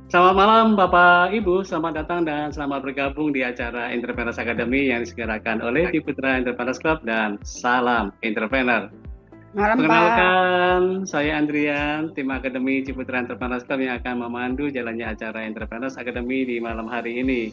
Selamat malam Bapak Ibu, selamat datang dan selamat bergabung di acara Entrepreneurs Academy yang diselenggarakan oleh Ciputra Entrepreneurs Club dan Salam Entrepreneur. Malam Pak. Perkenalkan, saya Andrian, tim Akademi Ciputra Entrepreneurs Club yang akan memandu jalannya acara Entrepreneurs Academy di malam hari ini.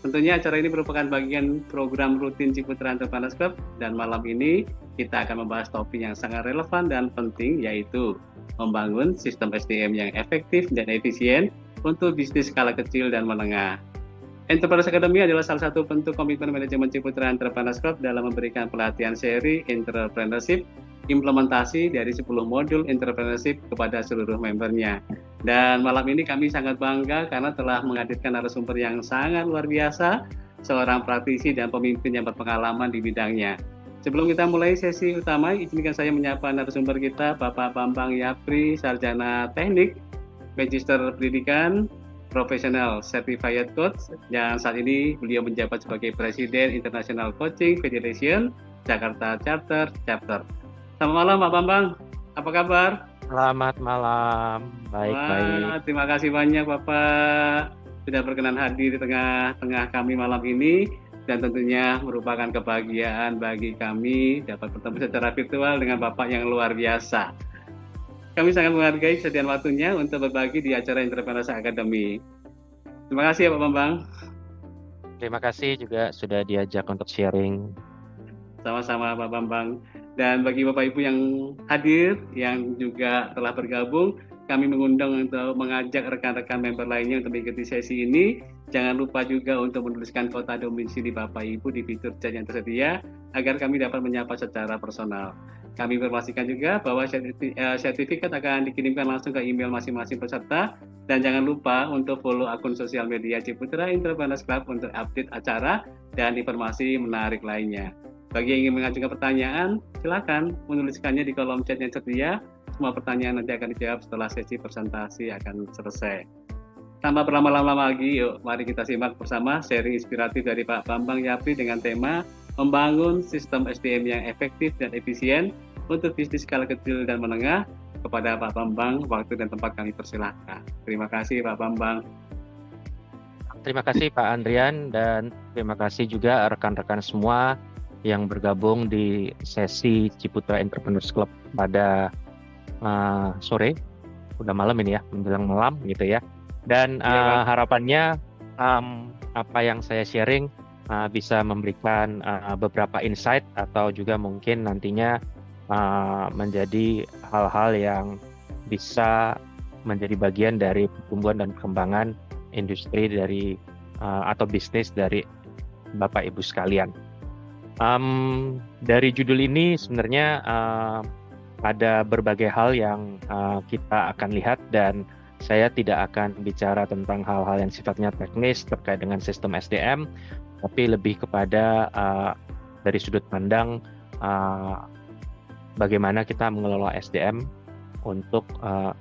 Tentunya acara ini merupakan bagian program rutin Ciputra Entrepreneurs Club dan malam ini kita akan membahas topik yang sangat relevan dan penting, yaitu membangun sistem SDM yang efektif dan efisien untuk bisnis skala kecil dan menengah. Entrepreneurs Academy adalah salah satu bentuk komitmen manajemen Ciputra Entrepreneurs Club dalam memberikan pelatihan seri entrepreneurship implementasi dari 10 modul entrepreneurship kepada seluruh membernya. Dan malam ini kami sangat bangga karena telah menghadirkan narasumber yang sangat luar biasa, seorang praktisi dan pemimpin yang berpengalaman di bidangnya. Sebelum kita mulai sesi utama, izinkan saya menyapa narasumber kita, Bapak Bambang Yapri, Sarjana Teknik, Magister Pendidikan, Profesional Certified Coach, dan saat ini beliau menjabat sebagai Presiden International Coaching Federation Jakarta Chapter. Selamat malam Pak Bambang, apa kabar? Selamat malam, baik-baik. Terima kasih banyak Bapak sudah berkenan hadir di tengah-tengah kami malam ini, dan tentunya merupakan kebahagiaan bagi kami dapat bertemu secara virtual dengan Bapak yang luar biasa. Kami sangat menghargai kesediaan waktunya untuk berbagi di acara Entrepreneurs Academy. Terima kasih ya Pak Bambang. Terima kasih juga sudah diajak untuk sharing. Sama-sama Pak Bambang. Dan bagi Bapak Ibu yang hadir, yang juga telah bergabung, kami mengundang untuk mengajak rekan-rekan member lainnya untuk mengikuti sesi ini. Jangan lupa juga untuk menuliskan kota domisili Bapak Ibu di fitur chat yang tersedia, agar kami dapat menyapa secara personal. Kami informasikan juga bahwa sertifikat akan dikirimkan langsung ke email masing-masing peserta, dan jangan lupa untuk follow akun sosial media Ciputra Entrepreneurs Club untuk update acara dan informasi menarik lainnya. Bagi yang ingin mengajukan pertanyaan, silakan menuliskannya di kolom chat yang tersedia. Semua pertanyaan nanti akan dijawab setelah sesi presentasi akan selesai. Tanpa berlama-lama lagi, yuk mari kita simak bersama sharing inspiratif dari Pak Bambang Yapri dengan tema membangun sistem SDM yang efektif dan efisien untuk bisnis skala kecil dan menengah. Kepada Pak Bambang, waktu dan tempat kami persilahkan. Terima kasih Pak Bambang. Terima kasih Pak Andrian, dan terima kasih juga rekan-rekan semua yang bergabung di sesi Ciputra Entrepreneurs Club pada sore, udah malam ini ya, menjelang malam gitu ya. Dan harapannya apa yang saya sharing bisa memberikan beberapa insight atau juga mungkin nantinya menjadi hal-hal yang bisa menjadi bagian dari pertumbuhan dan perkembangan industri dari atau bisnis dari Bapak Ibu sekalian. Dari judul ini sebenarnya ada berbagai hal yang kita akan lihat, dan saya tidak akan bicara tentang hal-hal yang sifatnya teknis terkait dengan sistem SDM, tapi lebih kepada dari sudut pandang bagaimana kita mengelola SDM untuk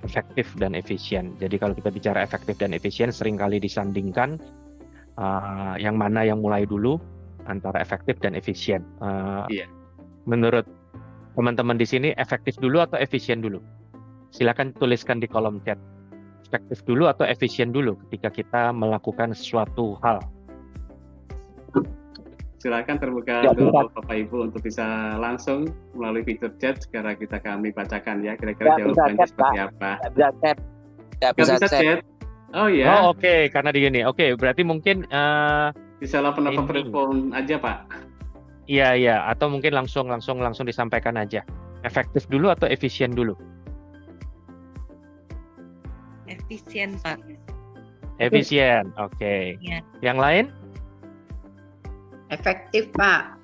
efektif dan efisien. Jadi kalau kita bicara efektif dan efisien, seringkali disandingkan yang mana yang mulai dulu antara efektif dan efisien. Menurut teman-teman di sini, efektif dulu atau efisien dulu? Silakan tuliskan di kolom chat. Efektif dulu atau efisien dulu ketika kita melakukan sesuatu hal? Silakan terbuka untuk Bapak Ibu untuk bisa langsung melalui fitur chat segera kami bacakan ya, kira-kira jawabannya seperti apa. Tidak bisa chat. Oh ya. Oh, oke. Karena di gini. Oke, berarti mungkin bisa telepon telepon aja Pak. Iya, atau mungkin langsung disampaikan aja. Efektif dulu atau efisien dulu? Efisien Pak. Efisien, oke. Ya. Yang lain? Efektif Pak.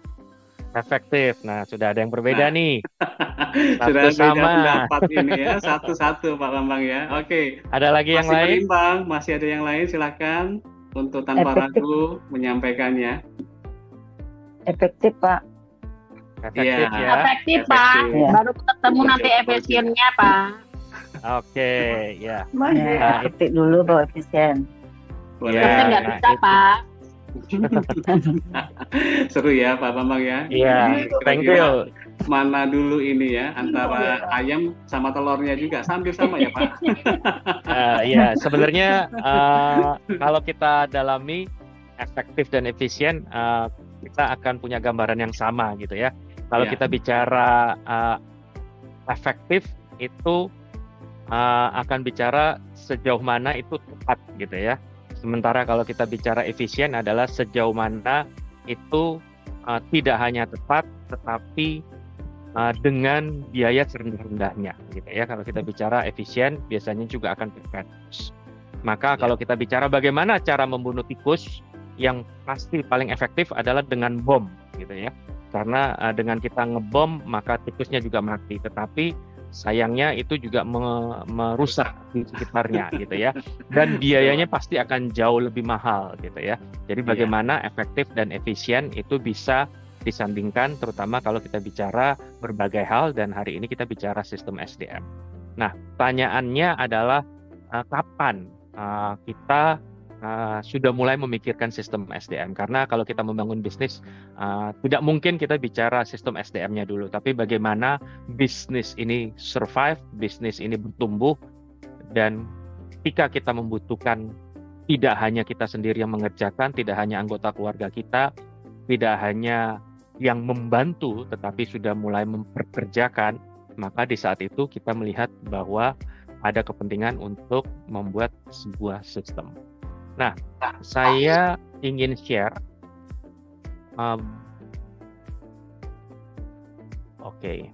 Efektif. Nah, sudah ada yang berbeda nih. Sudah sama. Beda pendapat ini ya, satu-satu Pak Bambang ya. Oke. Ada lagi yang lain? Masih ada yang lain, silakan untuk tanpa ragu menyampaikannya. Efektif Pak. Efektif ya. Efektif Pak. Baru ketemu nanti efisiennya Pak. Oke, ya. Efektif dulu baru efisien. Efektif nggak bisa Pak. Seru ya Pak Bambang ya. Iya, thank you. mana dulu ini ya, antara ayam sama telurnya juga, hampir sama ya Pak? Ya, sebenarnya kalau kita dalami efektif dan efisien, kita akan punya gambaran yang sama gitu ya. Kalau kita bicara efektif itu akan bicara sejauh mana itu tepat gitu ya. Sementara kalau kita bicara efisien adalah sejauh mana itu tidak hanya tepat, tetapi dengan biaya serendah-rendahnya gitu ya. Kalau kita bicara efisien biasanya juga akan berfokus. Maka kalau kita bicara bagaimana cara membunuh tikus, yang pasti paling efektif adalah dengan bom gitu ya. Karena dengan kita ngebom maka tikusnya juga mati, tetapi sayangnya itu juga merusak di sekitarnya gitu ya. Dan biayanya pasti akan jauh lebih mahal gitu ya. Jadi bagaimana efektif dan efisien itu bisa disandingkan, terutama kalau kita bicara berbagai hal, dan hari ini kita bicara sistem SDM. Nah, pertanyaannya adalah kapan kita sudah mulai memikirkan sistem SDM? Karena kalau kita membangun bisnis, tidak mungkin kita bicara sistem SDM-nya dulu, tapi bagaimana bisnis ini survive, bisnis ini bertumbuh, dan ketika kita membutuhkan, tidak hanya kita sendiri yang mengerjakan, tidak hanya anggota keluarga kita, tidak hanya yang membantu, tetapi sudah mulai memperkerjakan, maka di saat itu kita melihat bahwa ada kepentingan untuk membuat sebuah sistem. Nah, saya ingin share. Oke.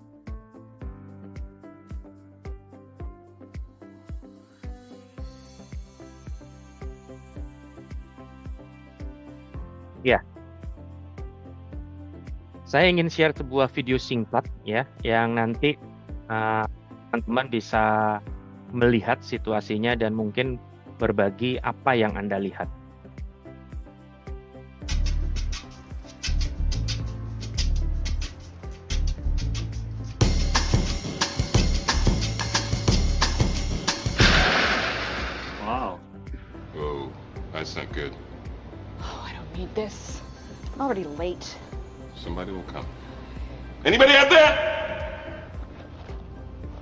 Ya. Saya ingin share sebuah video singkat ya, yang nanti teman-teman bisa melihat situasinya dan mungkin berbagi apa yang Anda lihat. Wow. Whoa, that's not good. Oh, I don't need this. I'm already late. Somebody will come. Anybody out there?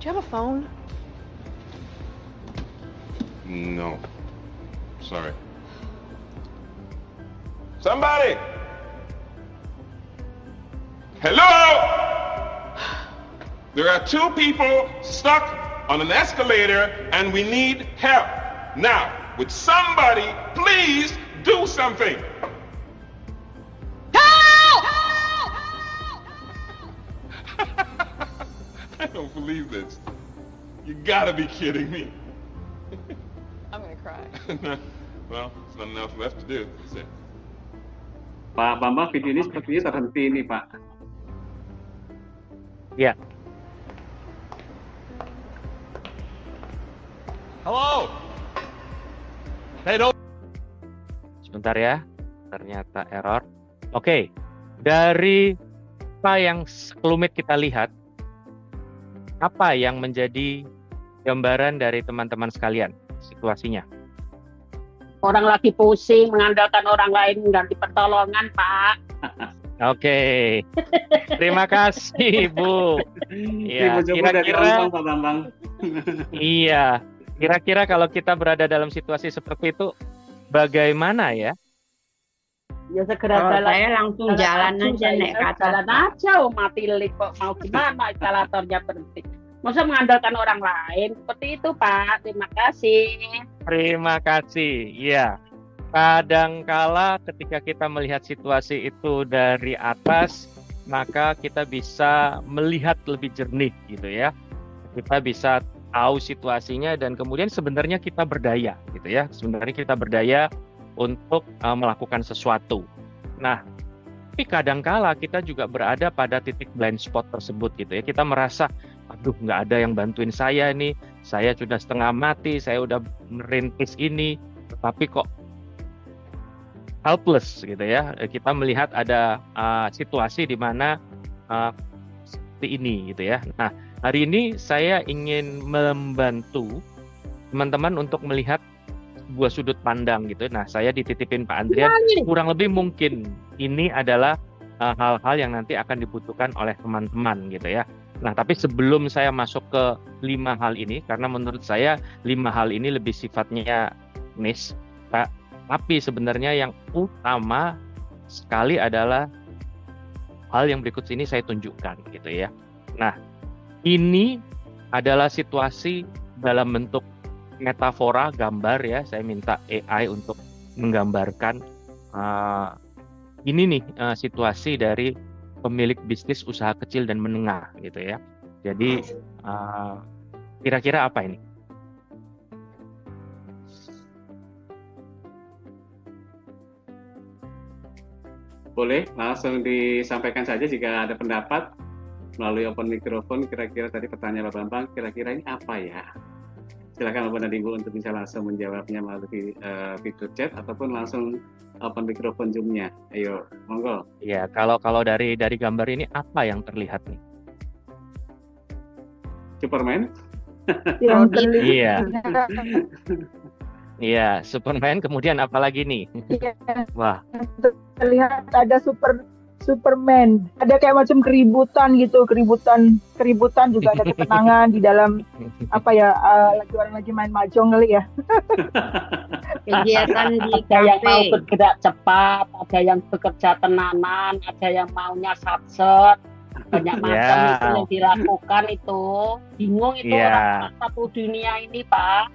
Do you have a phone? No. Sorry. Somebody! Hello? There are two people stuck on an escalator and we need help. Now, would somebody please do something? I don't believe this. You gotta be kidding me. I'm gonna cry. Well, there's not enough left to do, is it? Pak Bambang, video ini sepertinya terhenti nih Pak. Ya. Hello? Hey, don't... Sebentar ya, ternyata error. Oke, dari apa yang sekelumit kita lihat, apa yang menjadi gambaran dari teman-teman sekalian situasinya? Orang lagi pusing, mengandalkan orang lain ganti pertolongan, Pak. Oke, terima kasih Bu. Ya, kira-kira Pak Bambang. Iya, kira-kira kalau kita berada dalam situasi seperti itu, bagaimana ya? Ya segera saya langsung jalan aja nek kata. Jalan aja, mati lip kok mau gimana eskalatornya berhenti. Masa mengandalkan orang lain seperti itu Pak. Terima kasih. Terima kasih. Ya, kadangkala ketika kita melihat situasi itu dari atas, maka kita bisa melihat lebih jernih gitu ya. Kita bisa tahu situasinya dan kemudian sebenarnya kita berdaya gitu ya. Sebenarnya kita berdaya untuk melakukan sesuatu. Nah, tapi kadangkala kita juga berada pada titik blind spot tersebut gitu ya. Kita merasa, aduh nggak ada yang bantuin saya nih, saya sudah setengah mati, saya udah merintis ini, tapi kok helpless gitu ya. Kita melihat ada situasi di mana seperti ini gitu ya. Nah, hari ini saya ingin membantu teman-teman untuk melihat sebuah sudut pandang gitu. Nah, saya dititipin Pak Andrian, kurang lebih mungkin ini adalah hal-hal yang nanti akan dibutuhkan oleh teman-teman gitu ya. Nah, tapi sebelum saya masuk ke 5 hal ini, karena menurut saya 5 hal ini lebih sifatnya niche, tapi sebenarnya yang utama sekali adalah hal yang berikut ini saya tunjukkan gitu ya. Nah, ini adalah situasi dalam bentuk metafora, gambar ya. Saya minta AI untuk menggambarkan ini nih situasi dari pemilik bisnis usaha kecil dan menengah gitu ya. Jadi kira-kira apa ini? Boleh langsung disampaikan saja jika ada pendapat melalui open microphone. Kira-kira tadi pertanyaan Pak Bambang, kira-kira ini apa ya? Silakan Bapak dan Ibu untuk bisa langsung menjawabnya melalui fitur chat ataupun langsung open microphone Zoom-nya. Ayo, monggo. Ya, kalau dari gambar ini apa yang terlihat nih? Superman? Iya. Iya, Superman. Kemudian apa lagi nih? Wah. Terlihat ada Superman. Ada kayak macam keributan gitu, keributan juga ada ketenangan di dalam lagi orang lagi main mahjong kali ya. Kegiatan di Ada yang mau kafe. bergerak cepat, ada yang bekerja tenanan, ada yang maunya satset, banyak macam Ya. itu yang dilakukan itu. Bingung itu Ya. orang satu dunia ini, Pak.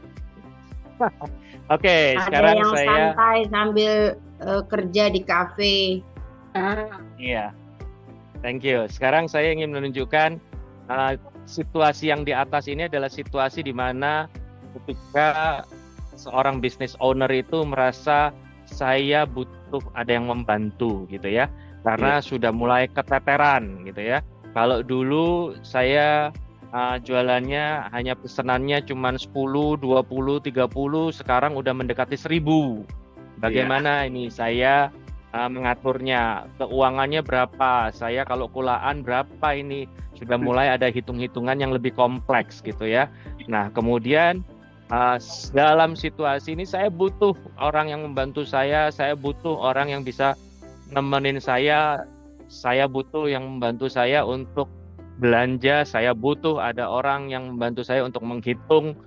Oke, Ada sekarang yang saya santai sambil kerja di kafe. Iya. Thank you. Sekarang saya ingin menunjukkan situasi yang di atas ini adalah situasi di mana ketika seorang business owner itu merasa saya butuh ada yang membantu gitu ya. Karena sudah mulai keteteran gitu ya. Kalau dulu saya jualannya hanya pesanannya cuma 10, 20, 30, sekarang udah mendekati 1000. Bagaimana ini saya mengaturnya, keuangannya berapa, saya kalau kulaan berapa, ini sudah mulai ada hitung-hitungan yang lebih kompleks gitu ya. Nah, kemudian dalam situasi ini saya butuh orang yang membantu saya butuh orang yang bisa nemenin saya butuh yang membantu saya untuk belanja, saya butuh ada orang yang membantu saya untuk menghitung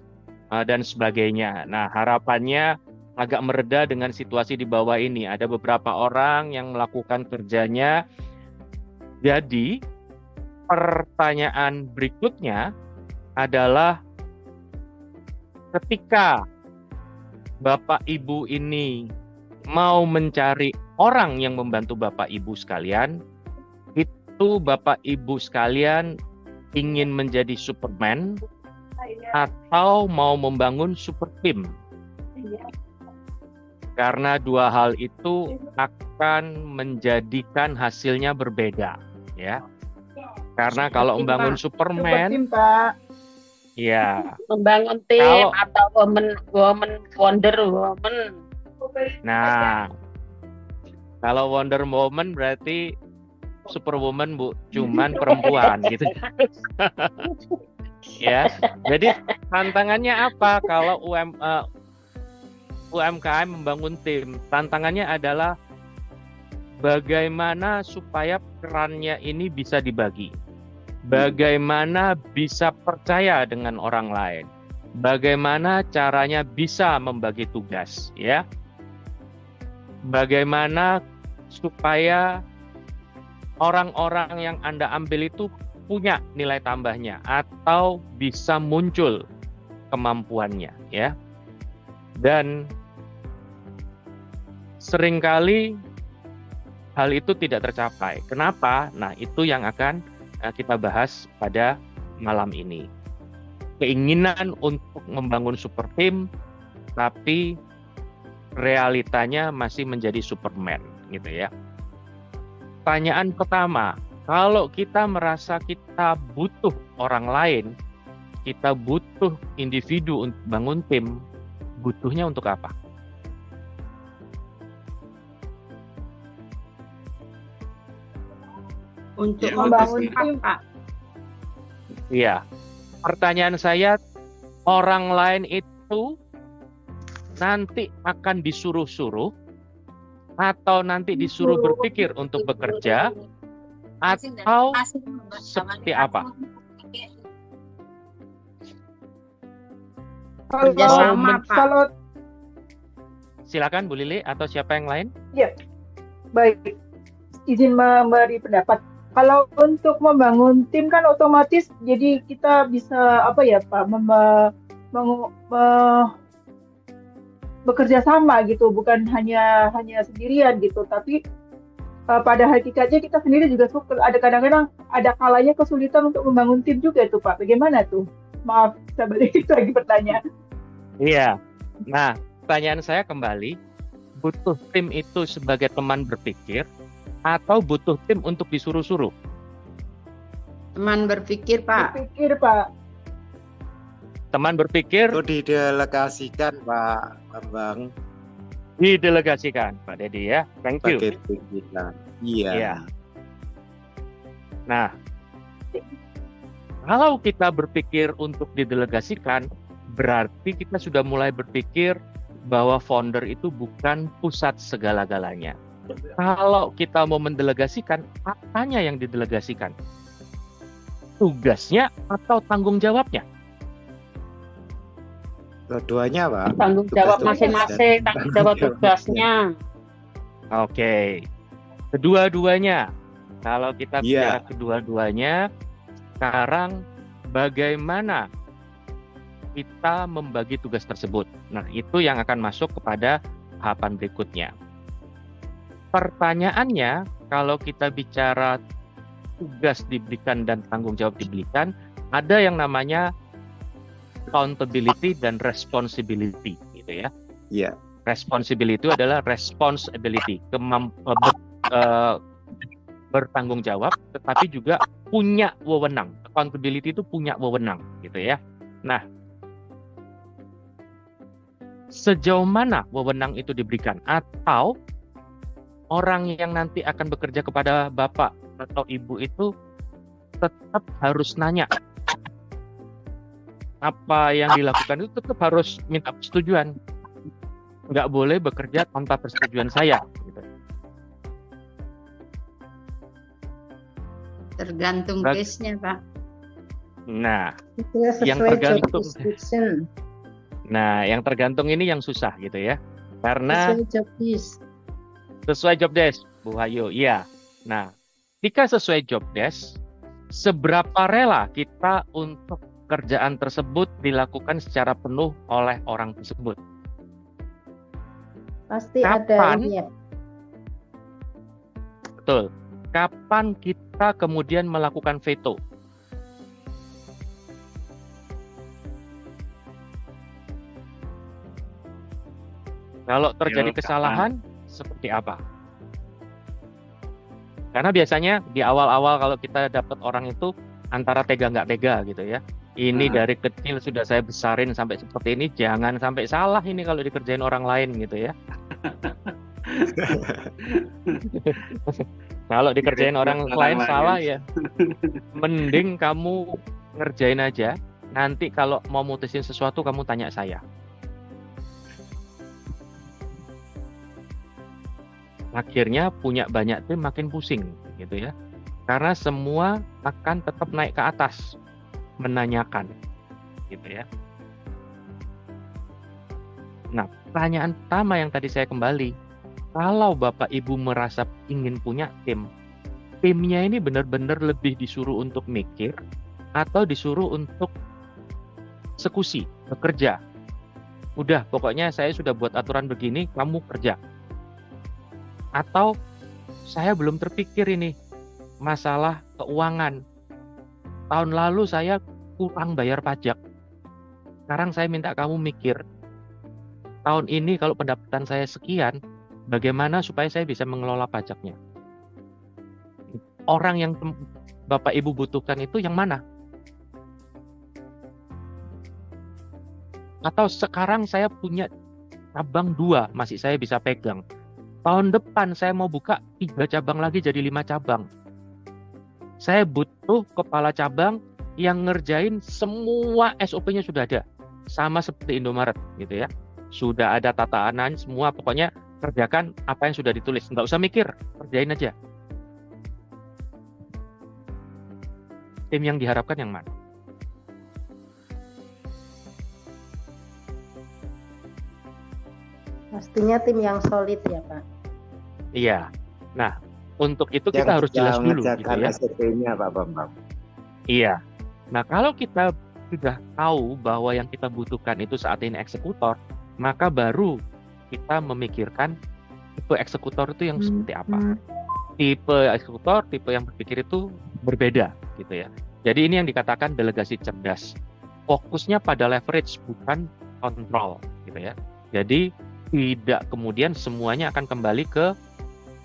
dan sebagainya. Nah, harapannya agak mereda dengan situasi di bawah ini. Ada beberapa orang yang melakukan kerjanya. Jadi, pertanyaan berikutnya adalah ketika Bapak Ibu ini mau mencari orang yang membantu Bapak Ibu sekalian, itu Bapak Ibu sekalian ingin menjadi Superman atau mau membangun super team? Karena dua hal itu akan menjadikan hasilnya berbeda, ya. Karena kalau membangun Superman, Tim, Pak. ya. Membangun tim atau woman Wonder Woman. Nah, kalau Wonder Woman berarti Superwoman, Bu, cuman perempuan gitu. Ya. Jadi tantangannya apa kalau UMKM membangun tim? Tantangannya adalah bagaimana supaya perannya ini bisa dibagi. Bagaimana bisa percaya dengan orang lain. Bagaimana caranya bisa membagi tugas, ya. Bagaimana supaya orang-orang yang Anda ambil itu punya nilai tambahnya atau bisa muncul kemampuannya, ya. Dan seringkali hal itu tidak tercapai. Kenapa? Nah, itu yang akan kita bahas pada malam ini. Keinginan untuk membangun super team, tapi realitanya masih menjadi Superman, gitu ya. Pertanyaan pertama, kalau kita merasa kita butuh orang lain, kita butuh individu untuk bangun tim, butuhnya untuk apa? Untuk Ya, membangun bagus, tim, Pak. Iya. Pertanyaan saya, orang lain itu nanti akan disuruh-suruh atau nanti disuruh berpikir untuk bekerja, atau seperti apa? Kerjasama, Pak. Kalau Silakan Bu Lili atau siapa yang lain? ya, baik, izin memberi pendapat. Kalau untuk membangun tim kan otomatis jadi kita bisa apa ya Pak, bekerja sama gitu, bukan hanya sendirian gitu, tapi pada hakikatnya kita sendiri juga ada kadang-kadang ada kalanya kesulitan untuk membangun tim juga tuh Pak. Bagaimana tuh? Maaf, saya balik itu lagi pertanyaan. Iya. Nah, pertanyaan saya kembali, butuh tim itu sebagai teman berpikir atau butuh tim untuk disuruh-suruh? Teman berpikir, Pak. Berpikir, Pak. Teman berpikir Itu didelegasikan, Pak Bambang. didelegasikan, Pak Dedi ya. Thank you. Pakai pimpinan. Iya. Iya. Nah, kalau kita berpikir untuk didelegasikan, berarti kita sudah mulai berpikir bahwa founder itu bukan pusat segala-galanya. Kalau kita mau mendelegasikan, apanya yang didelegasikan? Tugasnya atau tanggung jawabnya? Keduanya, Pak. Tanggung jawab Tugas-tugas masing-masing, tanggung jawab tugasnya. Oke. Kedua-duanya. Kalau kita bicara Iya. kedua-duanya, sekarang bagaimana kita membagi tugas tersebut? Nah, itu yang akan masuk kepada tahapan berikutnya. Pertanyaannya, kalau kita bicara tugas diberikan dan tanggung jawab diberikan, ada yang namanya accountability dan responsibility, gitu ya. Iya. Responsibility itu adalah responsibility, bertanggung jawab, tetapi juga punya wewenang. Accountability itu punya wewenang, gitu ya. Nah, sejauh mana wewenang itu diberikan? Atau orang yang nanti akan bekerja kepada Bapak atau Ibu itu tetap harus nanya. Apa yang dilakukan itu tetap harus minta persetujuan. Nggak boleh bekerja tanpa persetujuan saya. Gitu. Tergantung case-nya, Pak. Nah, yang tergantung. Nah, yang tergantung ini yang susah gitu ya. Karena sesuai job desk, Bu Hayu. Iya. Nah, jika sesuai job desk, seberapa rela kita untuk kerjaan tersebut dilakukan secara penuh oleh orang tersebut? Pasti Kapan? ada ini ya. Betul. Kapan kita kemudian melakukan veto? Kalau terjadi kesalahan, seperti apa? Karena biasanya di awal-awal kalau kita dapat orang itu antara tega nggak tega gitu ya. Ini dari kecil sudah saya besarin sampai seperti ini, jangan sampai salah ini kalau dikerjain orang lain gitu ya. Kalau dikerjain orang lain salah ya, mending kamu ngerjain aja. Nanti kalau mau mutusin sesuatu kamu tanya saya. Akhirnya punya banyak tim makin pusing gitu ya. Karena semua akan tetap naik ke atas menanyakan gitu ya. Nah, pertanyaan pertama yang tadi saya kembali, kalau Bapak Ibu merasa ingin punya tim, timnya ini benar-benar lebih disuruh untuk mikir atau disuruh untuk eksekusi, bekerja. Udah, pokoknya saya sudah buat aturan begini, kamu kerja. Atau saya belum terpikir ini masalah keuangan. Tahun lalu saya kurang bayar pajak. Sekarang saya minta kamu mikir. Tahun ini kalau pendapatan saya sekian, bagaimana supaya saya bisa mengelola pajaknya? Orang yang Bapak Ibu butuhkan itu yang mana? Atau sekarang saya punya cabang 2, masih saya bisa pegang. Tahun depan saya mau buka 3 cabang lagi jadi 5 cabang. Saya butuh kepala cabang yang ngerjain semua SOP-nya sudah ada. Sama seperti Indomaret gitu ya. Sudah ada tatanan semua, pokoknya kerjakan apa yang sudah ditulis, nggak usah mikir, kerjain aja. Tim yang diharapkan yang mana? Pastinya tim yang solid ya Pak. Iya. Nah, untuk itu Yang kita harus jelas dulu gitu mengerjakan ya. SOP-nya Pak Bambang. Iya. Nah, kalau kita sudah tahu bahwa yang kita butuhkan itu saat ini eksekutor, maka baru kita memikirkan tipe eksekutor itu yang seperti apa. Tipe eksekutor, tipe yang berpikir itu berbeda gitu ya. Jadi ini yang dikatakan delegasi cerdas. Fokusnya pada leverage bukan kontrol gitu ya. Jadi tidak kemudian semuanya akan kembali ke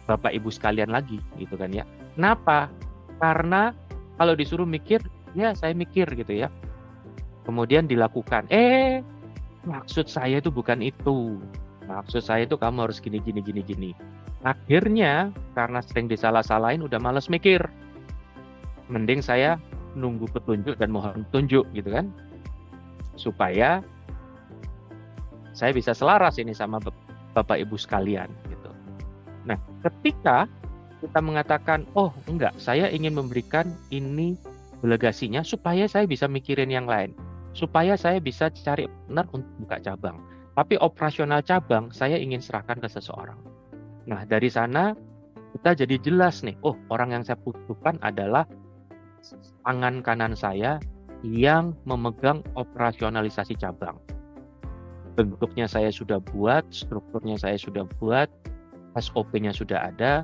Bapak Ibu sekalian lagi gitu kan ya. Kenapa? Karena kalau disuruh mikir, ya saya mikir gitu ya. Kemudian dilakukan. Maksud saya itu bukan itu. Maksud saya itu kamu harus gini. Akhirnya karena sering disalah-salahin udah males mikir. Mending saya nunggu petunjuk dan mohon petunjuk gitu kan. Supaya saya bisa selaras ini sama Bapak Ibu sekalian gitu. Nah, ketika kita mengatakan, oh enggak, saya ingin memberikan ini delegasinya supaya saya bisa mikirin yang lain. Supaya saya bisa cari partner untuk buka cabang. Tapi operasional cabang saya ingin serahkan ke seseorang. Nah, dari sana kita jadi jelas nih, oh orang yang saya butuhkan adalah tangan kanan saya yang memegang operasionalisasi cabang. Bentuknya saya sudah buat, strukturnya saya sudah buat, SOP-nya sudah ada.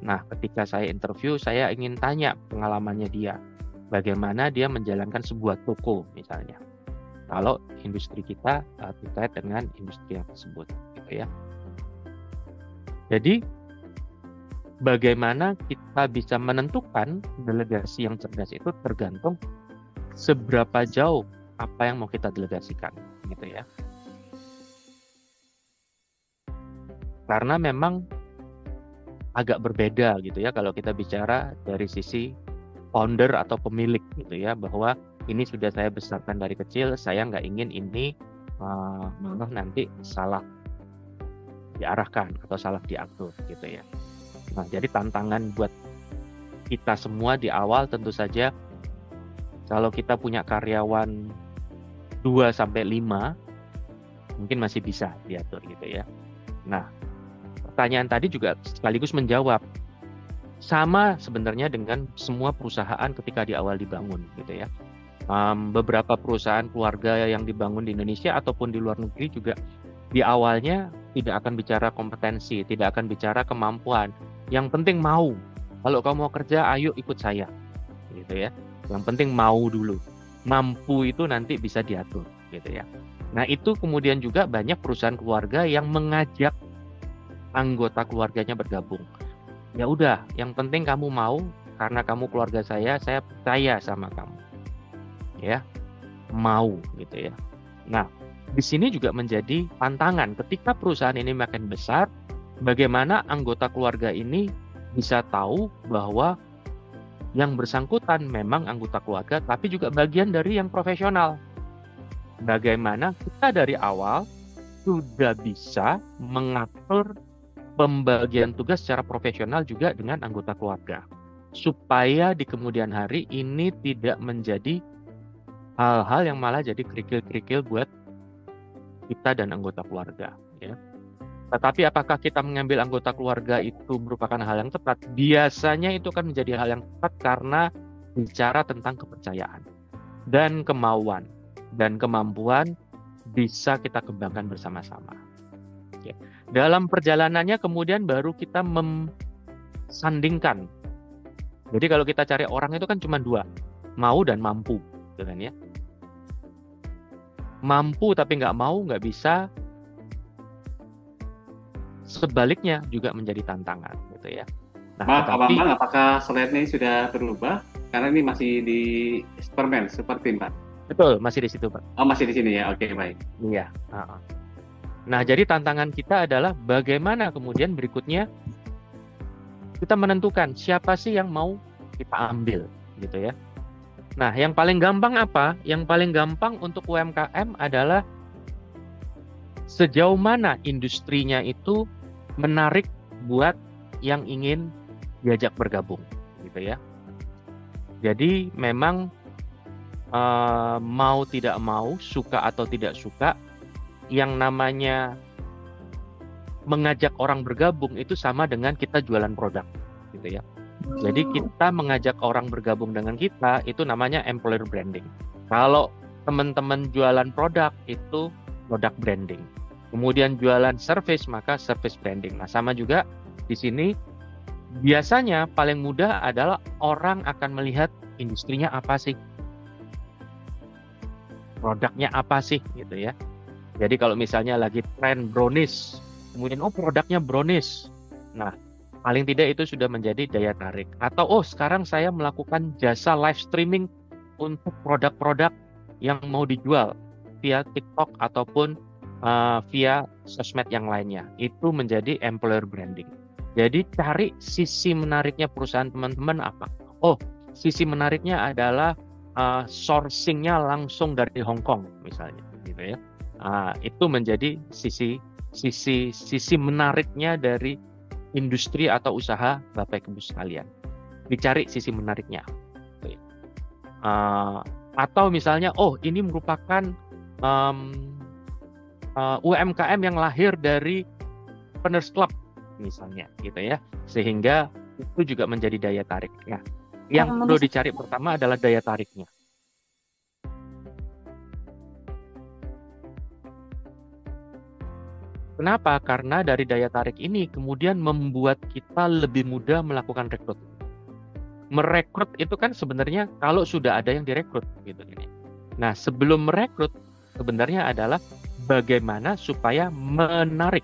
Nah, ketika saya interview, saya ingin tanya pengalamannya dia. Bagaimana dia menjalankan sebuah toko misalnya. Kalau industri kita terkait dengan industri yang tersebut, gitu ya. Jadi, bagaimana kita bisa menentukan delegasi yang cerdas itu tergantung seberapa jauh apa yang mau kita delegasikan, gitu ya. Karena memang agak berbeda gitu ya kalau kita bicara dari sisi founder atau pemilik gitu ya, bahwa ini sudah saya besarkan dari kecil, saya nggak ingin ini malah nanti salah diarahkan atau salah diatur gitu ya. Nah, jadi tantangan buat kita semua di awal tentu saja kalau kita punya karyawan 2-5 mungkin masih bisa diatur gitu ya. Nah, pertanyaan tadi juga sekaligus menjawab sama sebenarnya dengan semua perusahaan ketika di awal dibangun gitu ya. Beberapa perusahaan keluarga yang dibangun di Indonesia ataupun di luar negeri juga di awalnya tidak akan bicara kompetensi, tidak akan bicara kemampuan. Yang penting mau. Kalau kamu mau kerja, ayo ikut saya, gitu ya. Yang penting mau dulu. Mampu itu nanti bisa diatur, gitu ya. Nah, itu kemudian juga banyak perusahaan keluarga yang mengajak anggota keluarganya bergabung. Ya udah, yang penting kamu mau karena kamu keluarga saya percaya sama kamu. Ya, mau gitu ya. Nah, di sini juga menjadi tantangan ketika perusahaan ini makin besar, bagaimana anggota keluarga ini bisa tahu bahwa yang bersangkutan memang anggota keluarga tapi juga bagian dari yang profesional. Bagaimana kita dari awal sudah bisa mengatur pembagian tugas secara profesional juga dengan anggota keluarga. Supaya di kemudian hari ini tidak menjadi hal-hal yang malah jadi kerikil-kerikil buat kita dan anggota keluarga. Ya. Tetapi apakah kita mengambil anggota keluarga itu merupakan hal yang tepat? Biasanya itu akan menjadi hal yang tepat karena bicara tentang kepercayaan dan kemauan dan kemampuan bisa kita kembangkan bersama-sama. Ya. Dalam perjalanannya kemudian baru kita sandingkan. Jadi kalau kita cari orang itu kan cuma dua, mau dan mampu, gitu kan ya. Mampu tapi nggak mau, nggak bisa. Sebaliknya juga menjadi tantangan, gitu ya. Nah, Pak Bambang, apakah slide-nya ini sudah berubah? Karena ini masih di Superman, seperti Pak. Betul, masih di situ, Pak. Oh, masih di sini ya. Oke, baik. Iya. Nah, jadi tantangan kita adalah bagaimana kemudian berikutnya kita menentukan siapa sih yang mau kita ambil, gitu ya. Nah, yang paling gampang apa? Yang paling gampang untuk UMKM adalah sejauh mana industrinya itu menarik buat yang ingin diajak bergabung, gitu ya. Jadi memang mau tidak mau, suka atau tidak suka, yang namanya mengajak orang bergabung itu sama dengan kita jualan produk, gitu ya. Jadi kita mengajak orang bergabung dengan kita itu namanya employer branding. Kalau teman-teman jualan produk itu product branding. Kemudian jualan service maka service branding. Nah, sama juga di sini biasanya paling mudah adalah orang akan melihat industrinya apa sih? Produknya apa sih gitu ya. Jadi kalau misalnya lagi tren brownies, kemudian produknya brownies. Nah, paling tidak itu sudah menjadi daya tarik. Atau sekarang saya melakukan jasa live streaming untuk produk-produk yang mau dijual via TikTok ataupun via sosmed yang lainnya. Itu menjadi employer branding. Jadi cari sisi menariknya perusahaan teman-teman apa? Sisi menariknya adalah sourcing-nya langsung dari Hong Kong misalnya, gitu ya. Itu menjadi sisi menariknya dari industri atau usaha Bapak Ibu sekalian. Dicari sisi menariknya. Atau misalnya, ini merupakan UMKM yang lahir dari Entrepreneurs Club misalnya, gitu ya. Sehingga itu juga menjadi daya tarik. Ya. Yang perlu dicari pertama adalah daya tariknya. Kenapa? Karena dari daya tarik ini kemudian membuat kita lebih mudah melakukan rekrut. Merekrut itu kan sebenarnya kalau sudah ada yang direkrut gitu ini. Nah, sebelum merekrut sebenarnya adalah bagaimana supaya menarik.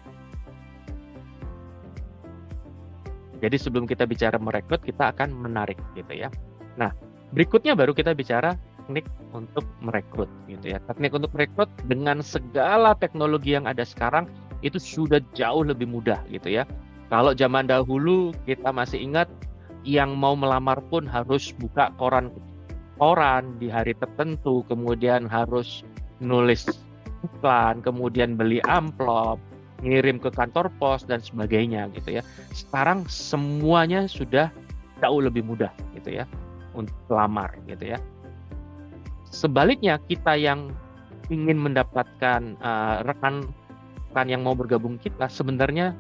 Jadi sebelum kita bicara merekrut, kita akan menarik gitu ya. Nah, berikutnya baru kita bicara teknik untuk merekrut gitu ya. Teknik untuk merekrut dengan segala teknologi yang ada sekarang itu sudah jauh lebih mudah gitu ya. Kalau zaman dahulu kita masih ingat yang mau melamar pun harus buka koran di hari tertentu, kemudian harus nulis iklan, kemudian beli amplop, ngirim ke kantor pos dan sebagainya gitu ya. Sekarang semuanya sudah jauh lebih mudah gitu ya untuk melamar gitu ya. Sebaliknya kita yang ingin mendapatkan rekan yang mau bergabung kita sebenarnya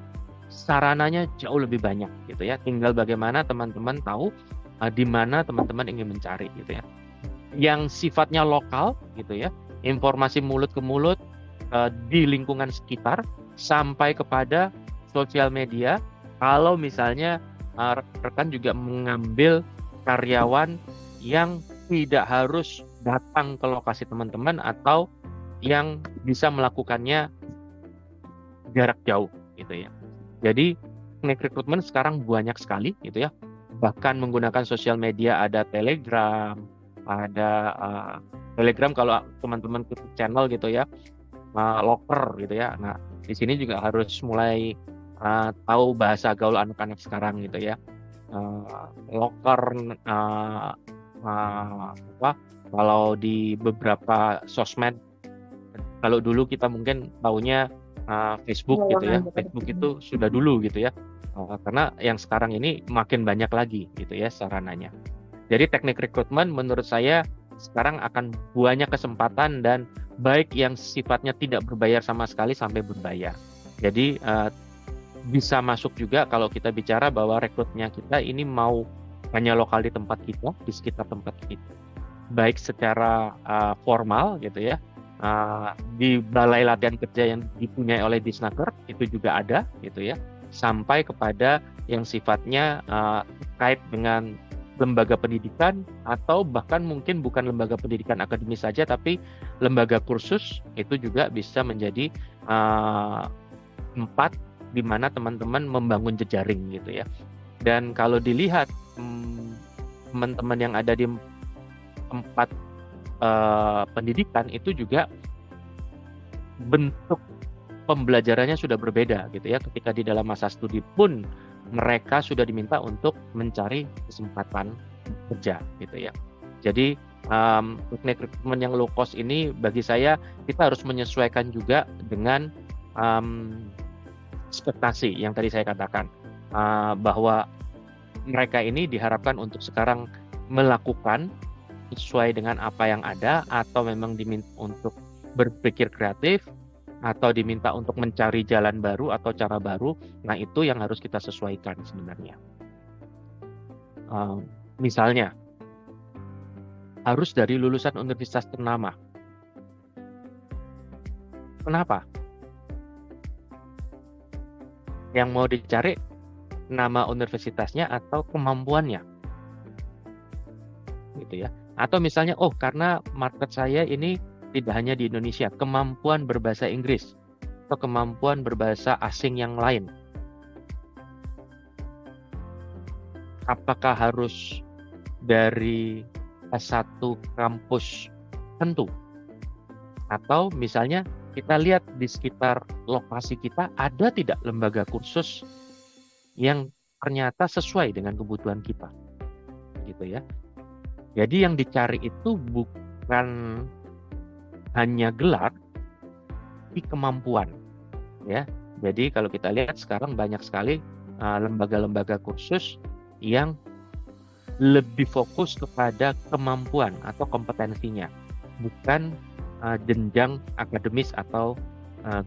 sarananya jauh lebih banyak gitu ya. Tinggal bagaimana teman-teman tahu di mana teman-teman ingin mencari gitu ya. Yang sifatnya lokal gitu ya, informasi mulut ke mulut di lingkungan sekitar sampai kepada sosial media. Kalau misalnya rekan juga mengambil karyawan yang tidak harus datang ke lokasi teman-teman atau yang bisa melakukannya jarak jauh gitu ya. Jadi teknik rekrutmen sekarang banyak sekali gitu ya. Bahkan menggunakan sosial media, ada Telegram, ada Telegram kalau teman-teman ke channel gitu ya, Locker gitu ya. Nah, di sini juga harus mulai tahu bahasa gaul anak-anak sekarang gitu ya. Locker kalau di beberapa sosmed, kalau dulu kita mungkin taunya Facebook gitu ya. Facebook itu sudah dulu gitu ya. Karena yang sekarang ini makin banyak lagi gitu ya sarananya. Jadi teknik rekrutmen menurut saya sekarang akan banyak kesempatan dan baik yang sifatnya tidak berbayar sama sekali sampai berbayar. Jadi bisa masuk juga kalau kita bicara bahwa rekrutnya kita ini mau hanya lokal di tempat kita, di sekitar tempat kita. Baik secara formal gitu ya. Di balai latihan kerja yang dipunyai oleh Disnaker itu juga ada gitu ya, sampai kepada yang sifatnya terkait dengan lembaga pendidikan atau bahkan mungkin bukan lembaga pendidikan akademis saja tapi lembaga kursus, itu juga bisa menjadi tempat di mana teman-teman membangun jejaring gitu ya. Dan kalau dilihat teman-teman yang ada di tempat pendidikan itu juga bentuk pembelajarannya sudah berbeda gitu ya. Ketika di dalam masa studi pun mereka sudah diminta untuk mencari kesempatan kerja gitu ya. Jadi teknik rekrutmen yang low cost ini bagi saya kita harus menyesuaikan juga dengan ekspektasi yang tadi saya katakan, bahwa mereka ini diharapkan untuk sekarang melakukan sesuai dengan apa yang ada, atau memang diminta untuk berpikir kreatif, atau diminta untuk mencari jalan baru atau cara baru. Nah, itu yang harus kita sesuaikan sebenarnya. Misalnya, harus dari lulusan universitas ternama. Kenapa? Yang mau dicari nama universitasnya atau kemampuannya, gitu ya. Atau misalnya, karena market saya ini tidak hanya di Indonesia, kemampuan berbahasa Inggris atau kemampuan berbahasa asing yang lain. Apakah harus dari S1 kampus tentu? Atau misalnya kita lihat di sekitar lokasi kita ada tidak lembaga kursus yang ternyata sesuai dengan kebutuhan kita, gitu ya. Jadi yang dicari itu bukan hanya gelar, tapi kemampuan, ya. Jadi kalau kita lihat sekarang banyak sekali lembaga-lembaga kursus yang lebih fokus kepada kemampuan atau kompetensinya, bukan jenjang akademis atau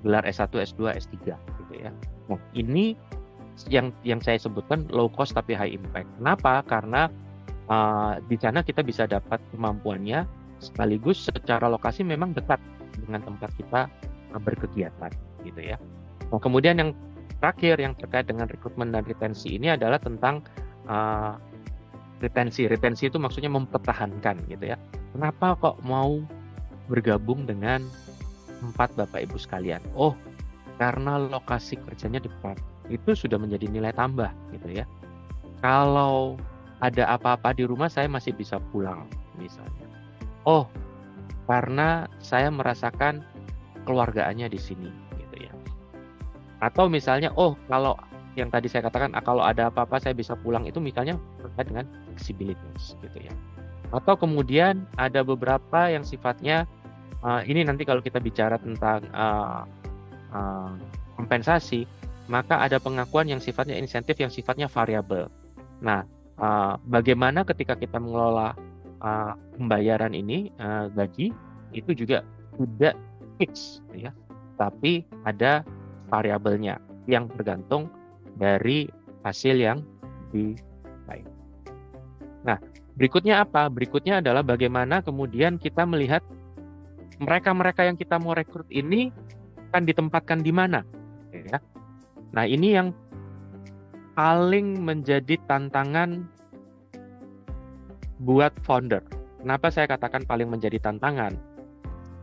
gelar S1, S2, S3, gitu ya. Nah, ini yang saya sebutkan low cost tapi high impact. Kenapa? Karena di sana kita bisa dapat kemampuannya, sekaligus secara lokasi memang dekat dengan tempat kita berkegiatan, gitu ya. Nah, kemudian yang terakhir yang terkait dengan rekrutmen dan retensi ini adalah tentang retensi. Retensi itu maksudnya mempertahankan, gitu ya. Kenapa kok mau bergabung dengan 4 Bapak Ibu sekalian? Karena lokasi kerjanya dekat. Itu sudah menjadi nilai tambah, gitu ya. Kalau ada apa-apa di rumah saya masih bisa pulang, misalnya. Karena saya merasakan keluargaannya di sini, gitu ya. Atau misalnya, kalau yang tadi saya katakan, kalau ada apa-apa saya bisa pulang, itu misalnya terkait dengan fleksibilitas, gitu ya. Atau kemudian ada beberapa yang sifatnya, ini nanti kalau kita bicara tentang kompensasi, maka ada pengakuan yang sifatnya insentif, yang sifatnya variabel. Nah, bagaimana ketika kita mengelola pembayaran ini, gaji itu juga tidak fix, ya, tapi ada variabelnya yang tergantung dari hasil yang diraih. Nah, berikutnya apa? Berikutnya adalah bagaimana kemudian kita melihat mereka-mereka yang kita mau rekrut ini akan ditempatkan di mana, ya. Nah, ini yang paling menjadi tantangan buat founder. Kenapa saya katakan paling menjadi tantangan?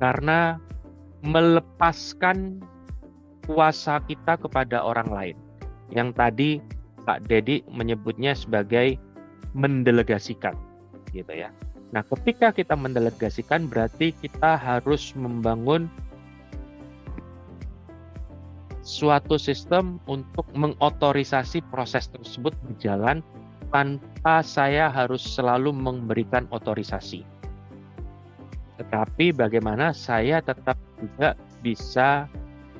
Karena melepaskan kuasa kita kepada orang lain. Yang tadi Pak Dedi menyebutnya sebagai mendelegasikan, gitu ya. Nah, ketika kita mendelegasikan berarti kita harus membangun suatu sistem untuk mengotorisasi proses tersebut berjalan tanpa saya harus selalu memberikan otorisasi. Tetapi bagaimana saya tetap juga bisa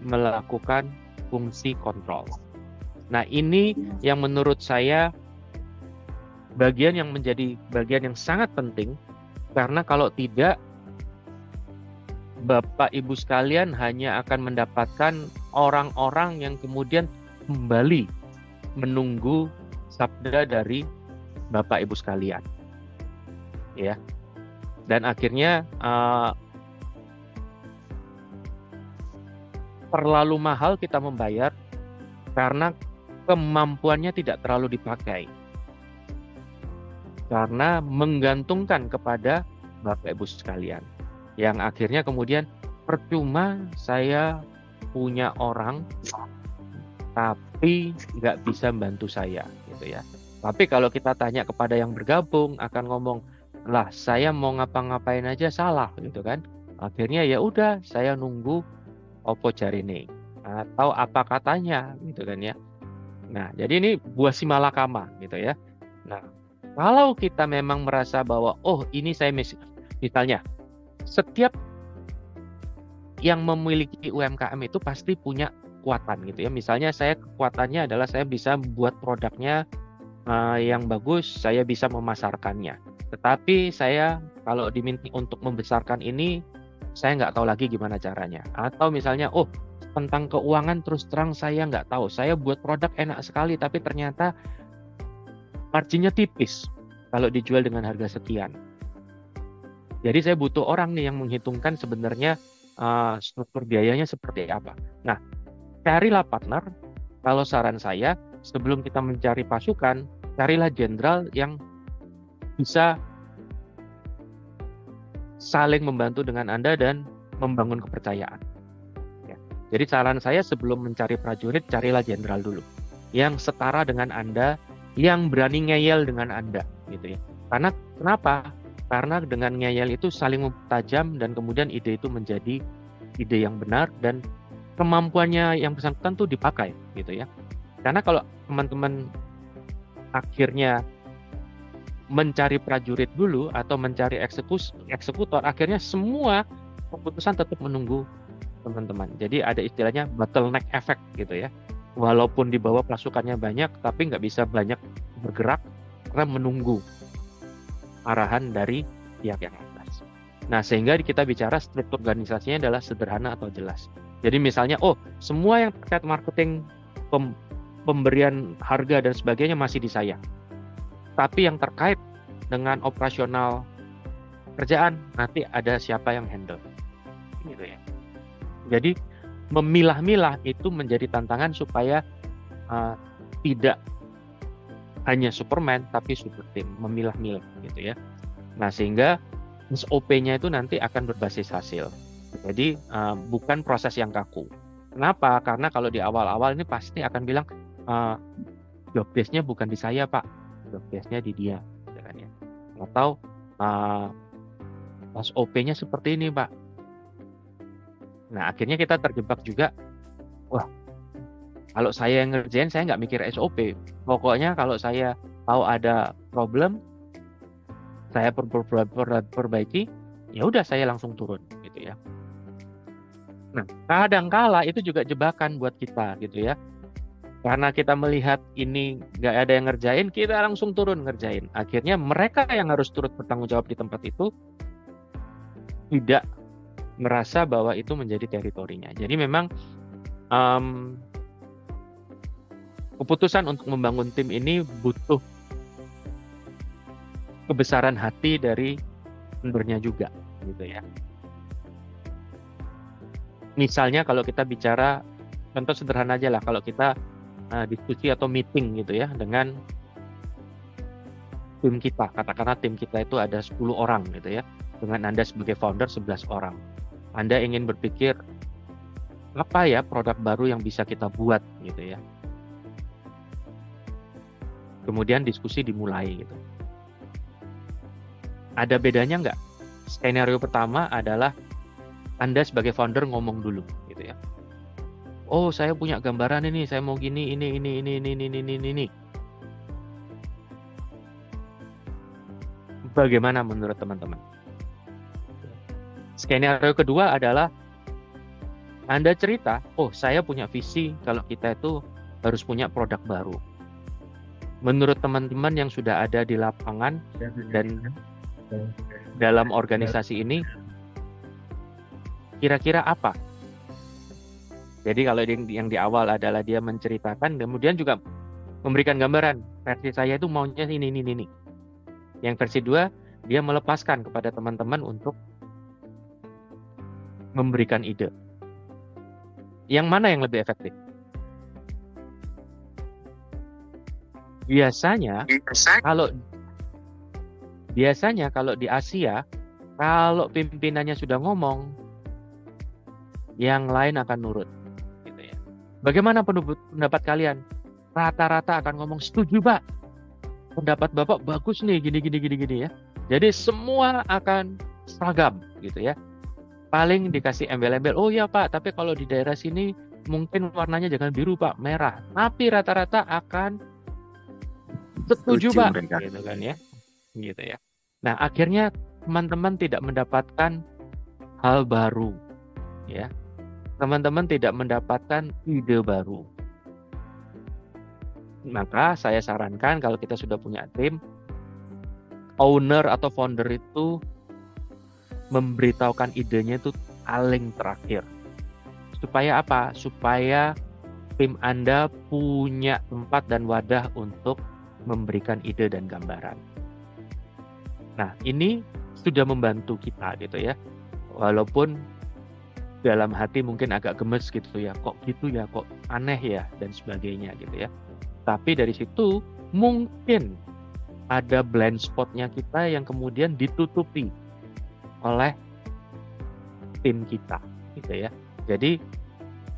melakukan fungsi kontrol. Nah, ini yang menurut saya bagian yang menjadi bagian yang sangat penting, karena kalau tidak, Bapak Ibu sekalian hanya akan mendapatkan orang-orang yang kemudian kembali menunggu sabda dari Bapak Ibu sekalian, ya. Dan akhirnya terlalu mahal kita membayar karena kemampuannya tidak terlalu dipakai, karena menggantungkan kepada Bapak Ibu sekalian, yang akhirnya kemudian percuma saya punya orang tapi nggak bisa membantu saya, gitu ya. Tapi kalau kita tanya kepada yang bergabung akan ngomong, lah saya mau ngapa-ngapain aja salah, gitu kan. Akhirnya ya udah, saya nunggu opo jarine atau apa katanya, gitu kan ya. Nah, jadi ini buah si malakama, gitu ya. Nah, kalau kita memang merasa bahwa ini saya misalnya, setiap yang memiliki UMKM itu pasti punya kekuatan gitu ya. Misalnya saya kekuatannya adalah saya bisa buat produknya yang bagus, saya bisa memasarkannya. Tetapi saya kalau diminta untuk membesarkan ini, saya nggak tahu lagi gimana caranya. Atau misalnya, tentang keuangan terus terang saya nggak tahu. Saya buat produk enak sekali, tapi ternyata marginnya tipis kalau dijual dengan harga sekian. Jadi saya butuh orang nih yang menghitungkan sebenarnya struktur biayanya seperti apa. Nah, carilah partner. Kalau saran saya, sebelum kita mencari pasukan, carilah jenderal yang bisa saling membantu dengan Anda dan membangun kepercayaan. Ya. Jadi saran saya sebelum mencari prajurit, carilah jenderal dulu yang setara dengan Anda, yang berani ngeyel dengan Anda, gitu ya. Karena kenapa? Karena dengan ngeyel itu saling mempertajam dan kemudian ide itu menjadi ide yang benar dan kemampuannya yang bersangkutan tuh dipakai, gitu ya. Karena kalau teman-teman akhirnya mencari prajurit dulu atau mencari eksekutor, akhirnya semua keputusan tetap menunggu teman-teman. Jadi ada istilahnya bottleneck effect gitu ya. Walaupun di bawah pasukannya banyak, tapi nggak bisa banyak bergerak karena menunggu arahan dari pihak yang atas. Nah, sehingga kita bicara struktur organisasinya adalah sederhana atau jelas. Jadi misalnya, semua yang terkait marketing, pemberian harga dan sebagainya masih di saya. Tapi yang terkait dengan operasional kerjaan nanti ada siapa yang handle. Gitu ya. Jadi memilah-milah itu menjadi tantangan supaya tidak hanya Superman tapi super team, memilah-milah gitu ya. Nah, sehingga SOP-nya itu nanti akan berbasis hasil. Jadi bukan proses yang kaku. Kenapa? Karena kalau di awal-awal ini pasti akan bilang job desk-nya bukan di saya, Pak. Job desk-nya di dia, gitu kan ya. Atau SOP-nya seperti ini, Pak. Nah, akhirnya kita terjebak juga. Wah, kalau saya yang ngerjain, saya nggak mikir SOP. Pokoknya kalau saya tahu ada problem, saya perbaiki, ya udah saya langsung turun, gitu ya. Nah, kadang-kala itu juga jebakan buat kita, gitu ya. Karena kita melihat ini nggak ada yang ngerjain, kita langsung turun ngerjain. Akhirnya mereka yang harus turut bertanggung jawab di tempat itu tidak merasa bahwa itu menjadi teritorinya. Jadi memang keputusan untuk membangun tim ini butuh kebesaran hati dari membernya juga, gitu ya. Misalnya kalau kita bicara, contoh sederhana aja lah, kalau kita diskusi atau meeting gitu ya dengan tim kita, katakanlah tim kita itu ada 10 orang gitu ya, dengan Anda sebagai founder 11 orang. Anda ingin berpikir apa ya produk baru yang bisa kita buat gitu ya. Kemudian diskusi dimulai gitu. Ada bedanya nggak? Skenario pertama adalah Anda sebagai founder ngomong dulu gitu ya. Oh, saya punya gambaran ini, saya mau gini, ini. Bagaimana menurut teman-teman? Skenario kedua adalah Anda cerita, oh saya punya visi kalau kita itu harus punya produk baru. Menurut teman-teman yang sudah ada di lapangan dan dalam organisasi ini, kira-kira apa? Jadi kalau yang di awal adalah dia menceritakan, kemudian juga memberikan gambaran, versi saya itu maunya ini. Yang versi 2, dia melepaskan kepada teman-teman untuk memberikan ide. Yang mana yang lebih efektif? Biasanya kalau di Asia, kalau pimpinannya sudah ngomong, yang lain akan nurut. Gitu ya. Bagaimana pendapat kalian? Rata-rata akan ngomong setuju, Pak. Pendapat Bapak bagus nih, gini ya. Jadi semua akan seragam, gitu ya. Paling dikasih embel-embel, oh ya Pak, tapi kalau di daerah sini mungkin warnanya jangan biru Pak, merah. Tapi rata-rata akan setuju Pak, mereka. Gitu kan ya, gitu ya. Nah akhirnya teman-teman tidak mendapatkan hal baru, ya. teman-teman tidak mendapatkan ide baru. Maka saya sarankan kalau kita sudah punya tim, owner atau founder itu memberitahukan idenya itu paling terakhir. Supaya apa? Supaya tim Anda punya tempat dan wadah untuk memberikan ide dan gambaran. Nah, ini sudah membantu kita gitu ya. Walaupun dalam hati mungkin agak gemes gitu ya. Kok gitu ya, kok aneh ya, dan sebagainya gitu ya. Tapi dari situ mungkin ada blind spotnya kita yang kemudian ditutupi oleh tim kita gitu ya. Jadi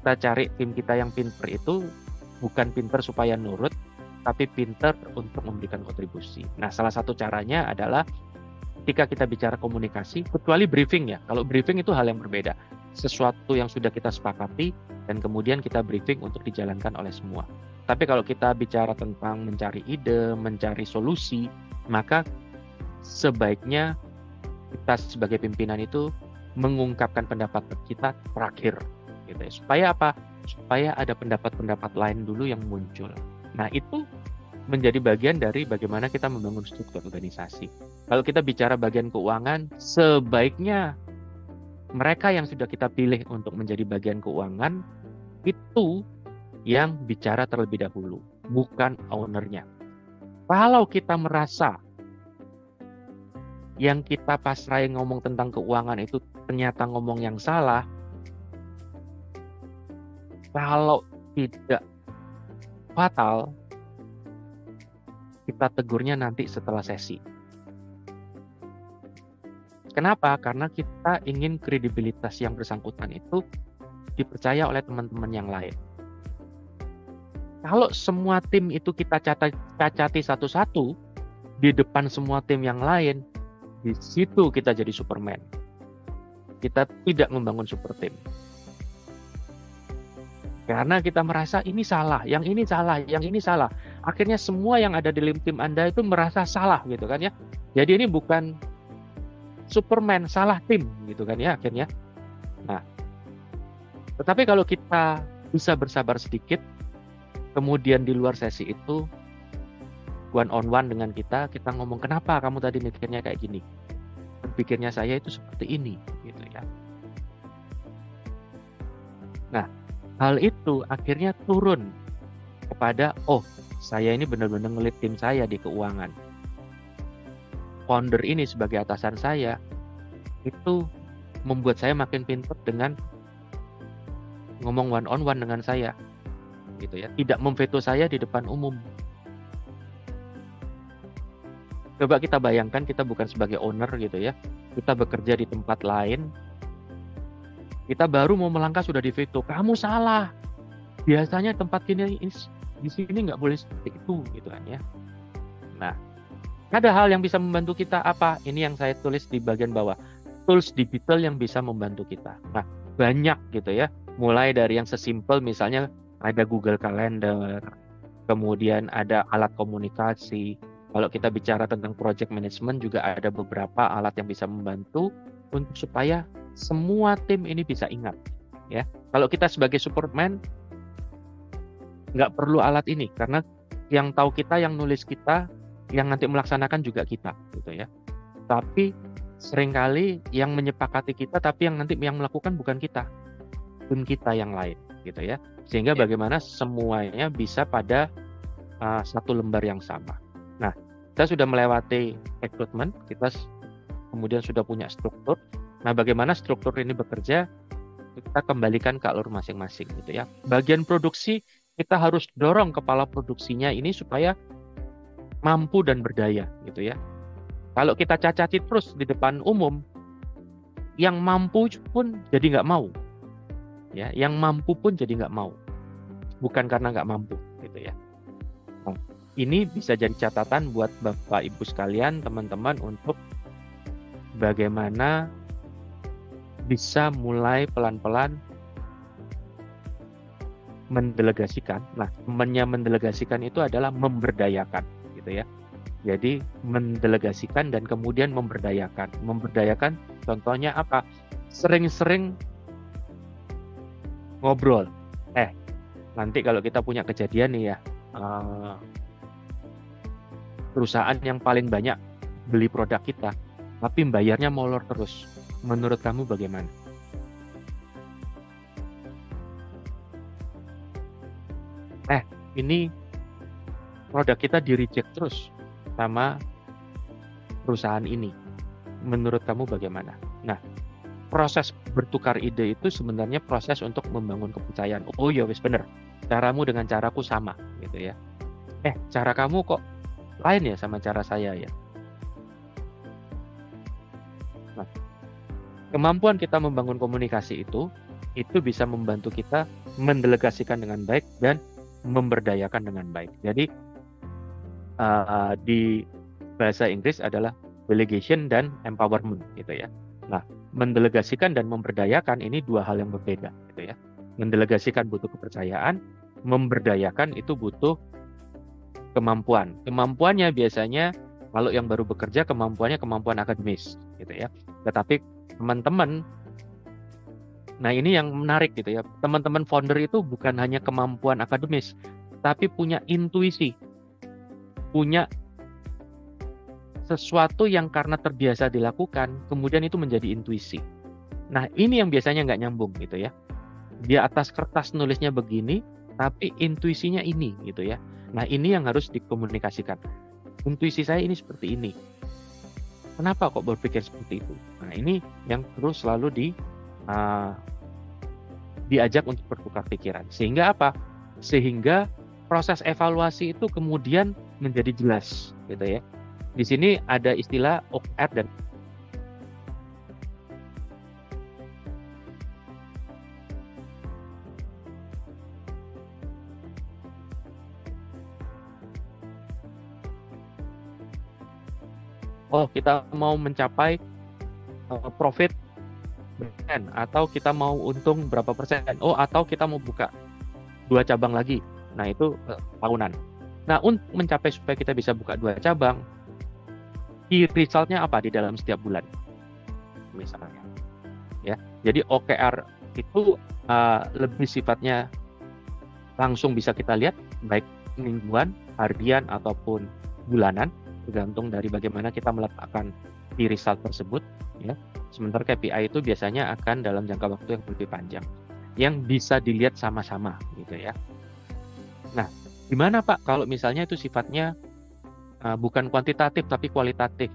kita cari tim kita yang pinter itu bukan pinter supaya nurut, tapi pinter untuk memberikan kontribusi. Nah, salah satu caranya adalah ketika kita bicara komunikasi, kecuali briefing ya. Kalau briefing itu hal yang berbeda. Sesuatu yang sudah kita sepakati dan kemudian kita briefing untuk dijalankan oleh semua. Tapi kalau kita bicara tentang mencari ide, mencari solusi, maka sebaiknya kita sebagai pimpinan itu mengungkapkan pendapat kita terakhir. Gitu ya. Supaya apa? Supaya ada pendapat-pendapat lain dulu yang muncul. Nah, itu menjadi bagian dari bagaimana kita membangun struktur organisasi. Kalau kita bicara bagian keuangan, sebaiknya mereka yang sudah kita pilih untuk menjadi bagian keuangan itu yang bicara terlebih dahulu, bukan ownernya. Kalau kita merasa yang kita pasrahin ngomong tentang keuangan itu ternyata ngomong yang salah, kalau tidak fatal, kita tegurnya nanti setelah sesi. Kenapa? Karena kita ingin kredibilitas yang bersangkutan itu dipercaya oleh teman-teman yang lain. Kalau semua tim itu kita cacati satu-satu di depan semua tim yang lain, di situ kita jadi Superman. Kita tidak membangun super tim. Karena kita merasa ini salah, yang ini salah, yang ini salah. Akhirnya semua yang ada di tim Anda itu merasa salah gitu kan ya. Jadi ini bukan Superman, salah tim gitu kan ya akhirnya. Nah, tetapi kalau kita bisa bersabar sedikit, kemudian di luar sesi itu one on one dengan kita ngomong kenapa kamu tadi mikirnya kayak gini, pikirnya saya itu seperti ini gitu ya. Nah, hal itu akhirnya turun kepada saya ini benar-benar ngelit tim saya di keuangan. Founder ini sebagai atasan saya itu membuat saya makin pintar dengan ngomong one on one dengan saya gitu ya, tidak memveto saya di depan umum. Coba kita bayangkan kita bukan sebagai owner gitu ya, kita bekerja di tempat lain, kita baru mau melangkah sudah diveto, kamu salah, biasanya tempat ini di sini nggak boleh seperti itu gitu kan ya. Nah, ada hal yang bisa membantu kita apa? Ini yang saya tulis di bagian bawah, tools digital yang bisa membantu kita. Nah, banyak gitu ya, mulai dari yang sesimpel misalnya ada Google Calendar, kemudian ada alat komunikasi. Kalau kita bicara tentang project management juga ada beberapa alat yang bisa membantu untuk supaya semua tim ini bisa ingat. Ya, kalau kita sebagai Superman nggak perlu alat ini karena yang tahu kita, yang nulis kita, yang nanti melaksanakan juga kita, gitu ya. Tapi seringkali yang menyepakati kita, tapi yang nanti yang melakukan bukan kita, tim kita yang lain, gitu ya. Sehingga bagaimana semuanya bisa pada satu lembar yang sama. Nah, kita sudah melewati rekrutmen, kita kemudian sudah punya struktur. Nah, bagaimana struktur ini bekerja? Kita kembalikan ke alur masing-masing, gitu ya. Bagian produksi kita harus dorong kepala produksinya ini supaya mampu dan berdaya, gitu ya. Kalau kita cacati terus di depan umum, yang mampu pun jadi nggak mau, ya. Yang mampu pun jadi nggak mau, bukan karena nggak mampu, gitu ya. Nah, ini bisa jadi catatan buat Bapak Ibu sekalian, teman-teman, untuk bagaimana bisa mulai pelan-pelan mendelegasikan. Nah, mendelegasikan itu adalah memberdayakan, gitu ya. Jadi mendelegasikan dan kemudian memberdayakan. Memberdayakan contohnya apa? Sering-sering ngobrol. Nanti kalau kita punya kejadian nih ya, perusahaan yang paling banyak beli produk kita, tapi bayarnya molor terus. Menurut kamu bagaimana? Ini produk kita di-reject terus sama perusahaan ini. Menurut kamu bagaimana? Nah, proses bertukar ide itu sebenarnya proses untuk membangun kepercayaan. Oh ya wis bener, caramu dengan caraku sama gitu ya. Cara kamu kok lain ya sama cara saya ya. Nah, kemampuan kita membangun komunikasi itu bisa membantu kita mendelegasikan dengan baik dan memberdayakan dengan baik. Jadi di bahasa Inggris adalah delegation dan empowerment gitu ya. Nah, mendelegasikan dan memberdayakan ini dua hal yang berbeda gitu ya. Mendelegasikan butuh kepercayaan, memberdayakan itu butuh kemampuan. Kemampuannya biasanya kalau yang baru bekerja kemampuan akademis gitu ya. Tetapi teman-teman, nah ini yang menarik gitu ya. Teman-teman founder itu bukan hanya kemampuan akademis, tapi punya intuisi. Punya sesuatu yang karena terbiasa dilakukan, kemudian itu menjadi intuisi. Nah, ini yang biasanya nggak nyambung gitu ya. Di atas kertas nulisnya begini, tapi intuisinya ini gitu ya. Nah, ini yang harus dikomunikasikan. Intuisi saya ini seperti ini. Kenapa kok berpikir seperti itu? Nah, ini yang terus selalu diajak untuk bertukar pikiran. Sehingga apa? Sehingga proses evaluasi itu kemudian menjadi jelas gitu ya. Di sini ada istilah OKR dan kita mau mencapai profit persen, atau kita mau untung berapa persen, atau kita mau buka 2 cabang lagi. Nah, itu tahunan. Nah, untuk mencapai supaya kita bisa buka 2 cabang, key result-nya apa di dalam setiap bulan misalnya ya. Jadi OKR itu lebih sifatnya langsung bisa kita lihat baik mingguan, harian ataupun bulanan, tergantung dari bagaimana kita meletakkan key result tersebut ya. Sementara KPI itu biasanya akan dalam jangka waktu yang lebih panjang yang bisa dilihat sama-sama gitu ya. Nah, gimana Pak kalau misalnya itu sifatnya bukan kuantitatif tapi kualitatif?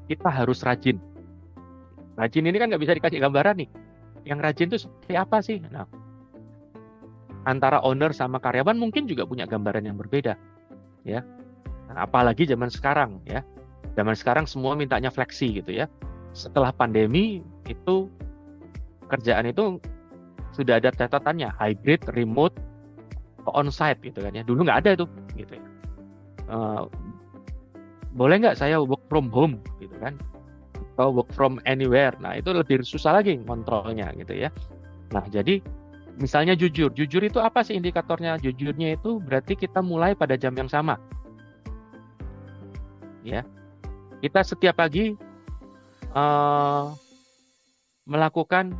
Kita harus rajin. Rajin ini kan nggak bisa dikasih gambaran nih. Yang rajin itu seperti apa sih? Nah, antara owner sama karyawan mungkin juga punya gambaran yang berbeda, ya. Nah, apalagi zaman sekarang, ya. Zaman sekarang semua mintanya fleksi gitu ya. Setelah pandemi itu kerjaan itu sudah ada catatannya hybrid, remote, on-site gitu kan ya. Dulu nggak ada itu, gitu ya. Boleh nggak saya work from home gitu kan, atau work from anywhere? Nah, itu lebih susah lagi kontrolnya gitu ya. Nah, jadi misalnya jujur itu apa sih indikatornya? Jujurnya itu berarti kita mulai pada jam yang sama ya. Kita setiap pagi melakukan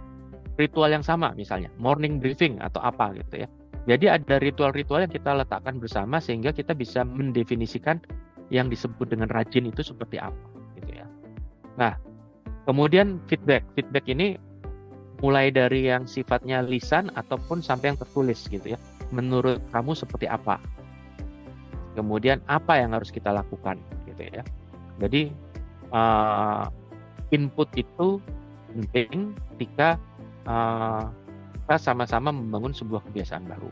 ritual yang sama, misalnya morning briefing atau apa gitu ya. Jadi ada ritual-ritual yang kita letakkan bersama sehingga kita bisa mendefinisikan yang disebut dengan rajin itu seperti apa gitu ya. Nah, kemudian feedback ini mulai dari yang sifatnya lisan ataupun sampai yang tertulis gitu ya. Menurut kamu seperti apa? Kemudian apa yang harus kita lakukan gitu ya. Jadi input itu penting ketika kita sama-sama membangun sebuah kebiasaan baru.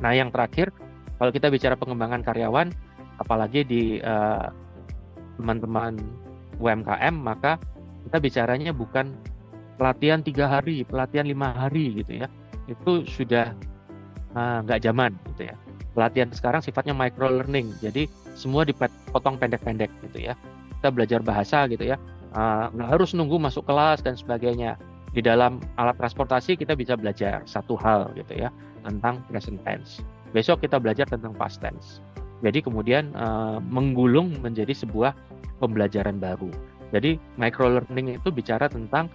Nah, yang terakhir, kalau kita bicara pengembangan karyawan, apalagi di teman-teman UMKM, maka kita bicaranya bukan pelatihan 3 hari, pelatihan 5 hari gitu ya. Itu sudah nggak zaman gitu ya. Pelatihan sekarang sifatnya micro learning, jadi semua dipotong pendek-pendek gitu ya. Kita belajar bahasa gitu ya, nggak harus nunggu masuk kelas dan sebagainya. Di dalam alat transportasi kita bisa belajar satu hal gitu ya, tentang present tense. Besok kita belajar tentang past tense. Jadi kemudian menggulung menjadi sebuah pembelajaran baru. Jadi micro learning itu bicara tentang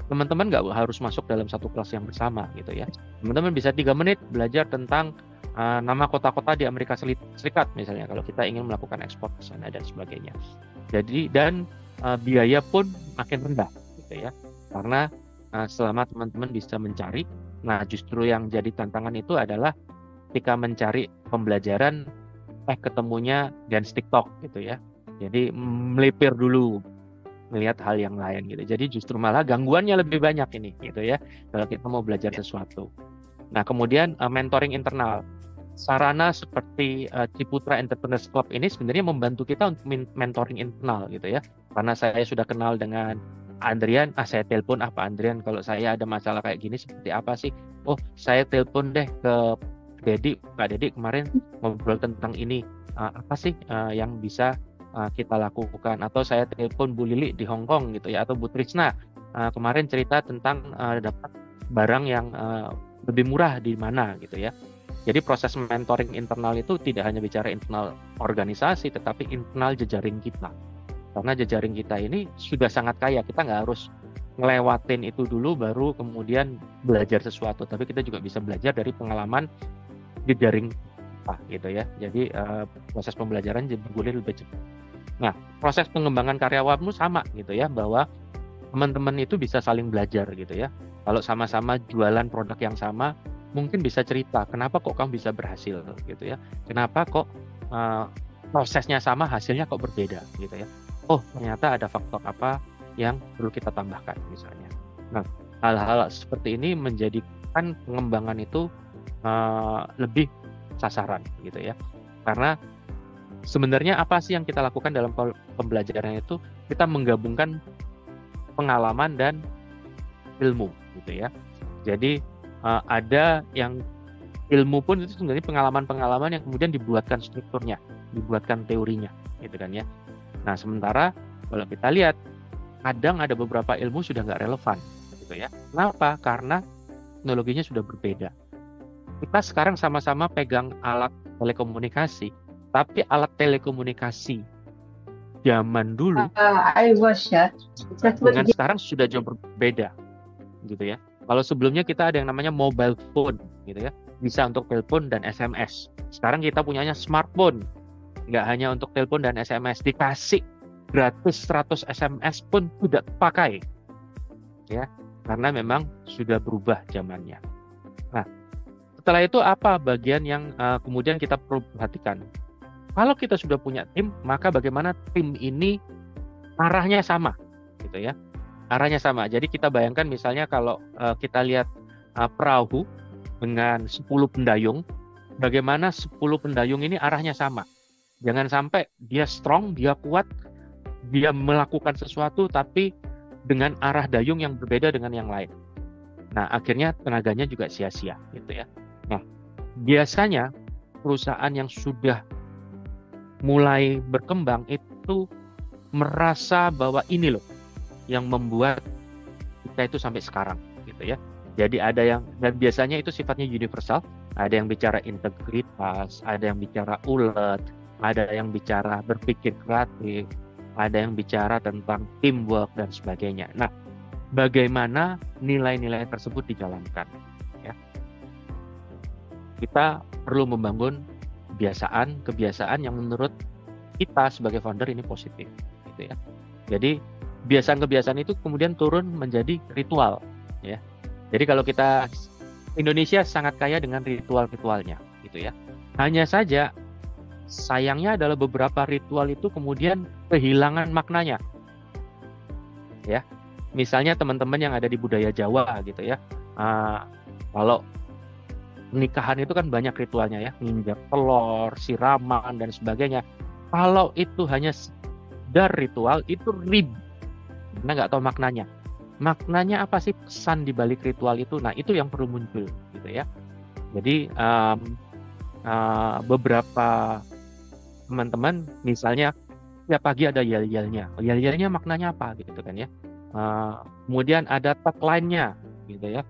teman-teman nggak harus masuk dalam satu kelas yang bersama gitu ya. Teman-teman bisa 3 menit belajar tentang nama kota-kota di Amerika Serikat misalnya kalau kita ingin melakukan ekspor ke sana dan sebagainya. Jadi dan biaya pun makin rendah gitu ya. Karena selama teman-teman bisa mencari, nah justru yang jadi tantangan itu adalah ketika mencari pembelajaran ketemunya dance TikTok gitu ya. Jadi melipir dulu melihat hal yang lain gitu. Jadi justru malah gangguannya lebih banyak ini gitu ya kalau kita mau belajar sesuatu. Nah, kemudian mentoring internal. Sarana seperti Ciputra Entrepreneurs Club ini sebenarnya membantu kita untuk mentoring internal gitu ya. Karena saya sudah kenal dengan Andrian, saya telepon Pak Andrian kalau saya ada masalah kayak gini seperti apa sih? Oh, saya telepon deh ke Dedi, Kak Dedi kemarin ngobrol tentang ini. Apa sih yang bisa kita lakukan? Atau saya telepon Bu Lili di Hong Kong gitu ya, atau Bu Trisna kemarin cerita tentang dapat barang yang lebih murah di mana gitu ya. Jadi proses mentoring internal itu tidak hanya bicara internal organisasi, tetapi internal jejaring kita. Karena jejaring kita ini sudah sangat kaya, kita nggak harus ngelewatin itu dulu baru kemudian belajar sesuatu, tapi kita juga bisa belajar dari pengalaman jejaring kita gitu ya. Jadi proses pembelajaran bergulir lebih cepat. Nah, proses pengembangan karyawanmu sama gitu ya, bahwa teman-teman itu bisa saling belajar gitu ya. Kalau sama-sama jualan produk yang sama, mungkin bisa cerita, kenapa kok kamu bisa berhasil gitu ya. Kenapa kok prosesnya sama, hasilnya kok berbeda gitu ya. Oh, ternyata ada faktor apa yang perlu kita tambahkan misalnya. Nah, hal-hal seperti ini menjadikan pengembangan itu lebih sasaran gitu ya. Karena sebenarnya apa sih yang kita lakukan dalam pembelajaran itu? Kita menggabungkan pengalaman dan ilmu gitu ya. Jadi ada yang ilmu pun itu sebenarnya pengalaman-pengalaman yang kemudian dibuatkan strukturnya, dibuatkan teorinya gitu kan ya. Nah, sementara kalau kita lihat kadang ada beberapa ilmu sudah nggak relevan gitu ya. Kenapa? Karena teknologinya sudah berbeda. Kita sekarang sama-sama pegang alat telekomunikasi, tapi alat telekomunikasi zaman dulu dengan sekarang sudah jauh berbeda gitu ya. Kalau sebelumnya kita ada yang namanya mobile phone gitu ya, bisa untuk telepon dan SMS. Sekarang kita punyanya smartphone, nggak hanya untuk telepon dan SMS, dikasih gratis 100 SMS pun tidak pakai ya, karena memang sudah berubah zamannya. Nah, setelah itu apa bagian yang kemudian kita perlu perhatikan? Kalau kita sudah punya tim, maka bagaimana tim ini arahnya sama gitu ya. Arahnya sama. Jadi kita bayangkan misalnya kalau kita lihat perahu dengan 10 pendayung, bagaimana 10 pendayung ini arahnya sama. Jangan sampai dia strong, dia kuat, dia melakukan sesuatu tapi dengan arah dayung yang berbeda dengan yang lain. Nah, akhirnya tenaganya juga sia-sia gitu ya. Nah, biasanya perusahaan yang sudah mulai berkembang itu merasa bahwa ini loh yang membuat kita itu sampai sekarang gitu ya. Jadi ada yang, dan biasanya itu sifatnya universal, ada yang bicara integritas, ada yang bicara ulet, ada yang bicara berpikir kreatif, ada yang bicara tentang teamwork dan sebagainya. Nah, bagaimana nilai-nilai tersebut dijalankan ya. Kita perlu membangun kebiasaan yang menurut kita sebagai founder ini positif gitu ya. Jadi kebiasaan-kebiasaan itu kemudian turun menjadi ritual ya. Jadi kalau kita Indonesia sangat kaya dengan ritual-ritualnya gitu ya. Hanya saja sayangnya adalah beberapa ritual itu kemudian kehilangan maknanya. Ya. Misalnya teman-teman yang ada di budaya Jawa gitu ya. Kalau pernikahan itu kan banyak ritualnya ya, nginjak telur, siraman dan sebagainya. Kalau itu hanya sekedar ritual itu ribet. Karena nggak tahu maknanya. Maknanya apa sih pesan di balik ritual itu? Nah, itu yang perlu muncul gitu ya. Jadi beberapa teman-teman misalnya tiap pagi ada yel-yelnya. Yel-yelnya maknanya apa gitu kan ya. Kemudian ada tagline-nya gitu ya.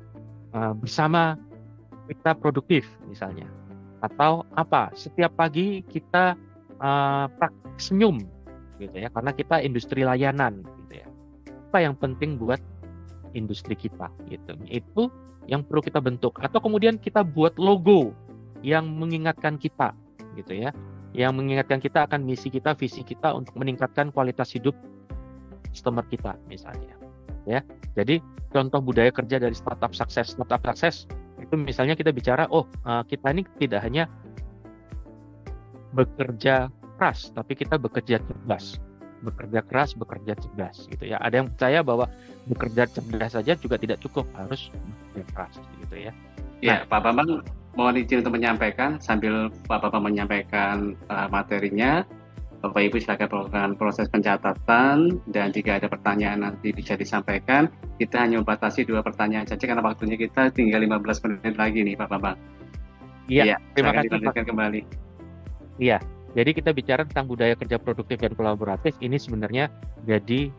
Bersama kita produktif misalnya. Atau apa? Setiap pagi kita praktik senyum gitu ya. Karena kita industri layanan gitu ya. Apa yang penting buat industri kita gitu. Itu yang perlu kita bentuk, atau kemudian kita buat logo yang mengingatkan kita gitu ya, yang mengingatkan kita akan misi kita, visi kita untuk meningkatkan kualitas hidup customer kita misalnya ya. Jadi contoh budaya kerja dari startup sukses itu misalnya kita bicara kita ini tidak hanya bekerja keras, tapi kita bekerja cerdas. Bekerja keras, bekerja cerdas gitu ya. Ada yang percaya bahwa bekerja cerdas saja juga tidak cukup, harus bekerja keras gitu ya. Ya, Pak Bambang mohon izin untuk menyampaikan sambil Pak Bambang menyampaikan materinya. Bapak Ibu silakan melakukan proses pencatatan, dan jika ada pertanyaan nanti bisa disampaikan. Kita hanya membatasi 2 pertanyaan saja karena waktunya kita tinggal 15 menit lagi nih Pak Bambang. Iya, terima kasih Pak. Kembali. Iya, jadi kita bicara tentang budaya kerja produktif dan kolaboratif. Ini sebenarnya jadi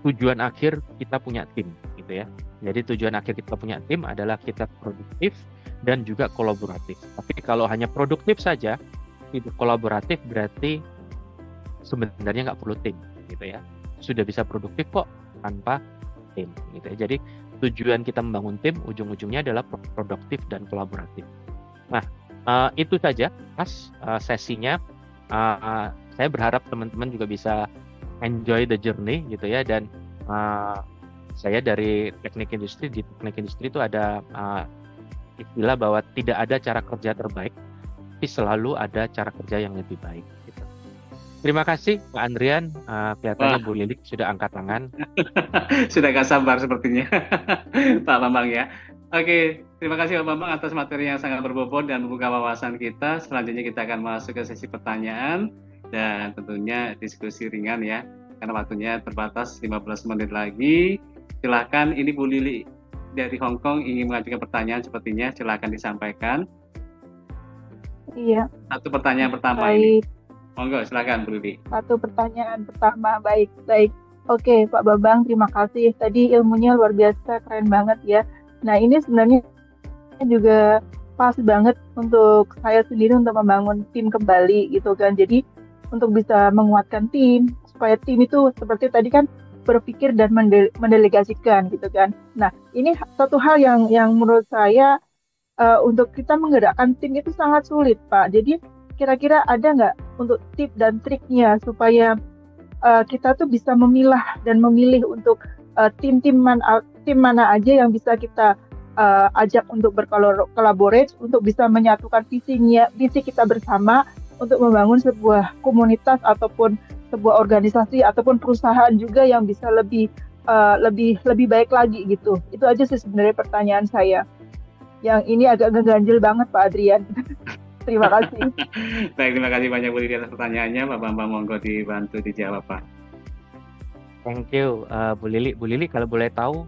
tujuan akhir kita punya tim gitu ya. Jadi tujuan akhir kita punya tim adalah kita produktif dan juga kolaboratif. Tapi kalau hanya produktif saja, tidak kolaboratif, berarti sebenarnya nggak perlu tim gitu ya. Sudah bisa produktif kok tanpa tim gitu ya. Jadi tujuan kita membangun tim ujung-ujungnya adalah produktif dan kolaboratif. Nah, itu saja Mas sesinya. Saya berharap teman-teman juga bisa enjoy the journey gitu ya. Dan saya dari teknik industri, di teknik industri itu ada istilah bahwa tidak ada cara kerja terbaik, tapi selalu ada cara kerja yang lebih baik gitu. Terima kasih Pak Andrian, kelihatannya Bu Lilik sudah angkat tangan. Sudah gak sabar sepertinya Pak Bambang ya. Oke, terima kasih Pak Bambang atas materi yang sangat berbobot dan membuka wawasan kita. Selanjutnya kita akan masuk ke sesi pertanyaan dan tentunya diskusi ringan ya, karena waktunya terbatas 15 menit lagi. Silakan, ini Bu Lili dari Hong Kong ingin mengajukan pertanyaan sepertinya, silakan disampaikan. Iya. Satu pertanyaan pertama baik. ini. Monggo, silakan Bu Lili. Satu pertanyaan pertama, baik. Oke, Pak Bambang, terima kasih. Tadi ilmunya luar biasa, keren banget ya. Nah, ini sebenarnya juga pas banget untuk saya sendiri untuk membangun tim kembali gitu kan. Jadi untuk bisa menguatkan tim, supaya tim itu seperti tadi kan berpikir dan mendelegasikan gitu kan. Nah, ini satu hal yang menurut saya untuk kita menggerakkan tim itu sangat sulit, Pak. Jadi kira-kira ada nggak untuk tips dan triknya supaya kita tuh bisa memilah dan memilih untuk tim mana aja yang bisa kita ajak untuk berkolaborasi, untuk bisa menyatukan visi kita bersama untuk membangun sebuah komunitas ataupun sebuah organisasi ataupun perusahaan juga yang bisa lebih baik lagi gitu. Itu aja sih sebenarnya pertanyaan saya. Yang ini agak ngeganjel banget Pak Adrian. Terima kasih. Baik, terima kasih banyak Bu Lili atas pertanyaannya. Pak Bambang monggo dibantu dijawab Pak. Thank you Bu Lili. Bu Lili kalau boleh tahu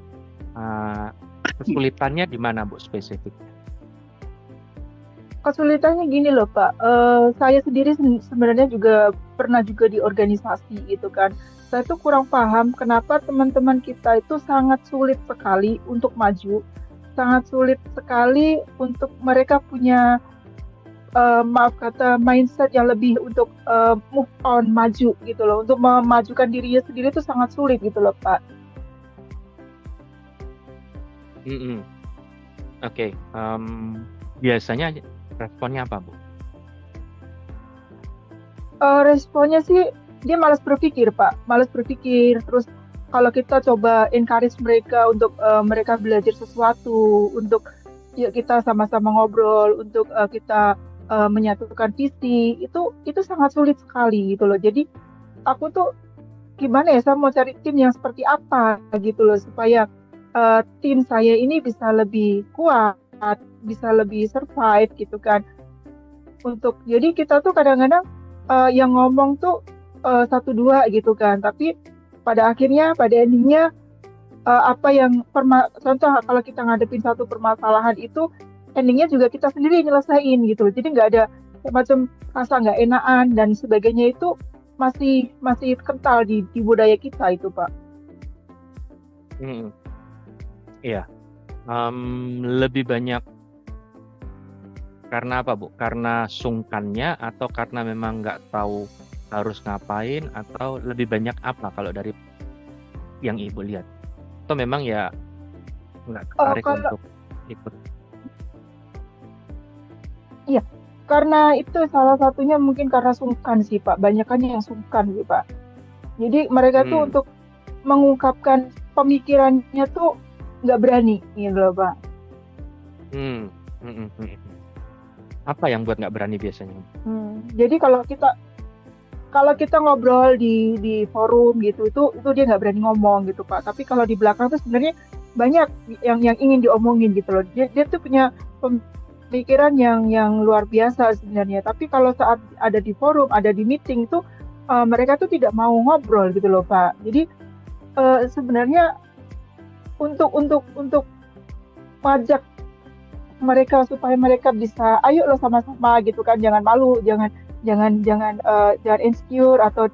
kesulitannya di mana Bu spesifiknya? Kesulitannya gini loh Pak, saya sendiri sebenarnya juga pernah juga di organisasi gitu kan. Saya tuh kurang paham kenapa teman-teman kita itu sangat sulit sekali untuk maju, sangat sulit sekali untuk mereka punya mindset yang lebih untuk move on, maju gitu loh. Untuk memajukan dirinya sendiri itu sangat sulit gitu loh Pak. Oke. Biasanya responnya apa Bu? Responnya sih dia malas berpikir Pak, malas berpikir. Terus kalau kita coba encourage mereka untuk mereka belajar sesuatu, untuk yuk kita sama-sama ngobrol, untuk kita menyatukan visi, itu sangat sulit sekali gitu loh. Jadi aku tuh gimana ya, saya mau cari tim yang seperti apa gitu loh, supaya tim saya ini bisa lebih kuat, bisa lebih survive gitu kan. Jadi kita tuh kadang-kadang yang ngomong tuh 1-2 gitu kan, tapi pada endingnya apa yang contoh kalau kita ngadepin satu permasalahan itu endingnya juga kita sendiri nyelesain gitu. Jadi nggak ada macam rasa nggak enakan dan sebagainya, itu masih kental di budaya kita itu Pak. Iya. Lebih banyak karena apa Bu? Karena sungkannya atau karena memang nggak tahu harus ngapain, atau lebih banyak apa kalau dari yang Ibu lihat? Atau memang ya nggak tertarik kalau untuk ikut? iya, karena itu salah satunya mungkin karena sungkan sih Pak. Banyakan yang sungkan sih Pak. Jadi mereka tuh Hmm. untuk mengungkapkan pemikirannya tuh nggak berani gitu loh Pak. Hmm. Hmm. Hmm. Apa yang buat nggak berani biasanya? Jadi kalau kita ngobrol di forum gitu itu dia nggak berani ngomong gitu Pak. Tapi kalau di belakang tuh sebenarnya banyak yang ingin diomongin gitu loh. Dia tuh punya pemikiran yang luar biasa sebenarnya. Tapi kalau saat ada di forum, ada di meeting itu mereka tuh tidak mau ngobrol gitu loh Pak. Jadi sebenarnya untuk mengajak mereka supaya mereka bisa ayo lo sama-sama gitu kan, jangan malu, jangan insecure atau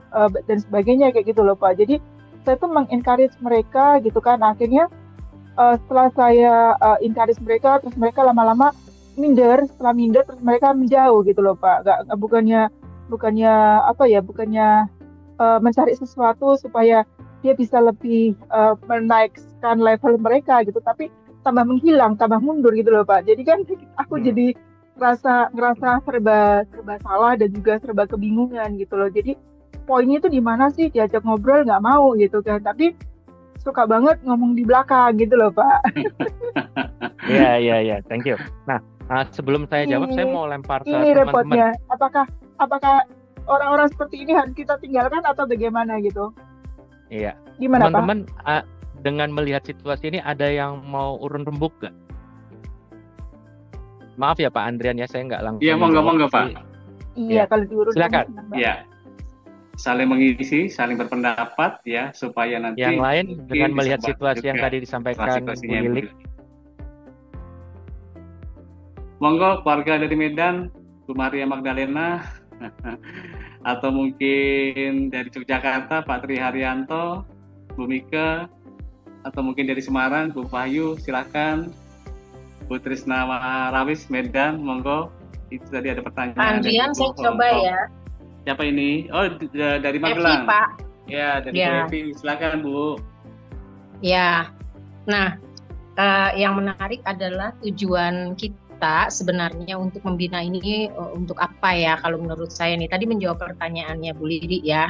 dan sebagainya kayak gitu loh Pak. Jadi saya tuh mengencourage mereka gitu kan. Akhirnya setelah saya encourage mereka, terus mereka lama-lama minder. Setelah minder terus mereka menjauh gitu loh Pak. Bukannya mencari sesuatu supaya dia bisa lebih menaikkan level mereka gitu, tapi tambah menghilang, tambah mundur gitu loh Pak. Jadi kan aku jadi ngerasa serba salah dan juga serba kebingungan gitu loh. Jadi poinnya itu di mana sih, diajak ngobrol nggak mau gitu kan, tapi suka banget ngomong di belakang gitu loh Pak. Iya, thank you. Nah, sebelum saya jawab, saya mau lempar ke Ini teman-teman. repotnya. Apakah orang-orang seperti ini harus kita tinggalkan atau bagaimana gitu? Iya. Gimana Pak? Teman-teman, dengan melihat situasi ini, ada yang mau urun rembuk nggak? Maaf ya Pak Andrian ya, saya nggak langsung. Iya, monggo Pak. Iya, kalau diurus. Silakan. Iya. Saling mengisi, saling berpendapat ya, supaya nanti yang lain dengan melihat bisa situasi yang juga tadi disampaikan Bu situasinya yang Lilik. Monggo keluarga dari Medan, Bu Maria Magdalena, atau mungkin dari Yogyakarta Pak Tri Haryanto, Bu Mika, atau mungkin dari Semarang Bu Wahyu, silakan. Bu Trisna Rawis Medan, monggo. Itu tadi ada pertanyaan. Andrian, saya coba ya. Siapa ini? Oh, dari Magelang. Evi, Pak. Ya, dari Ya. Bu Evi, silakan Bu. Ya. Nah, yang menarik adalah tujuan kita sebenarnya untuk membina ini untuk apa ya kalau menurut saya nih. Tadi menjawab pertanyaannya Bu Lidi ya.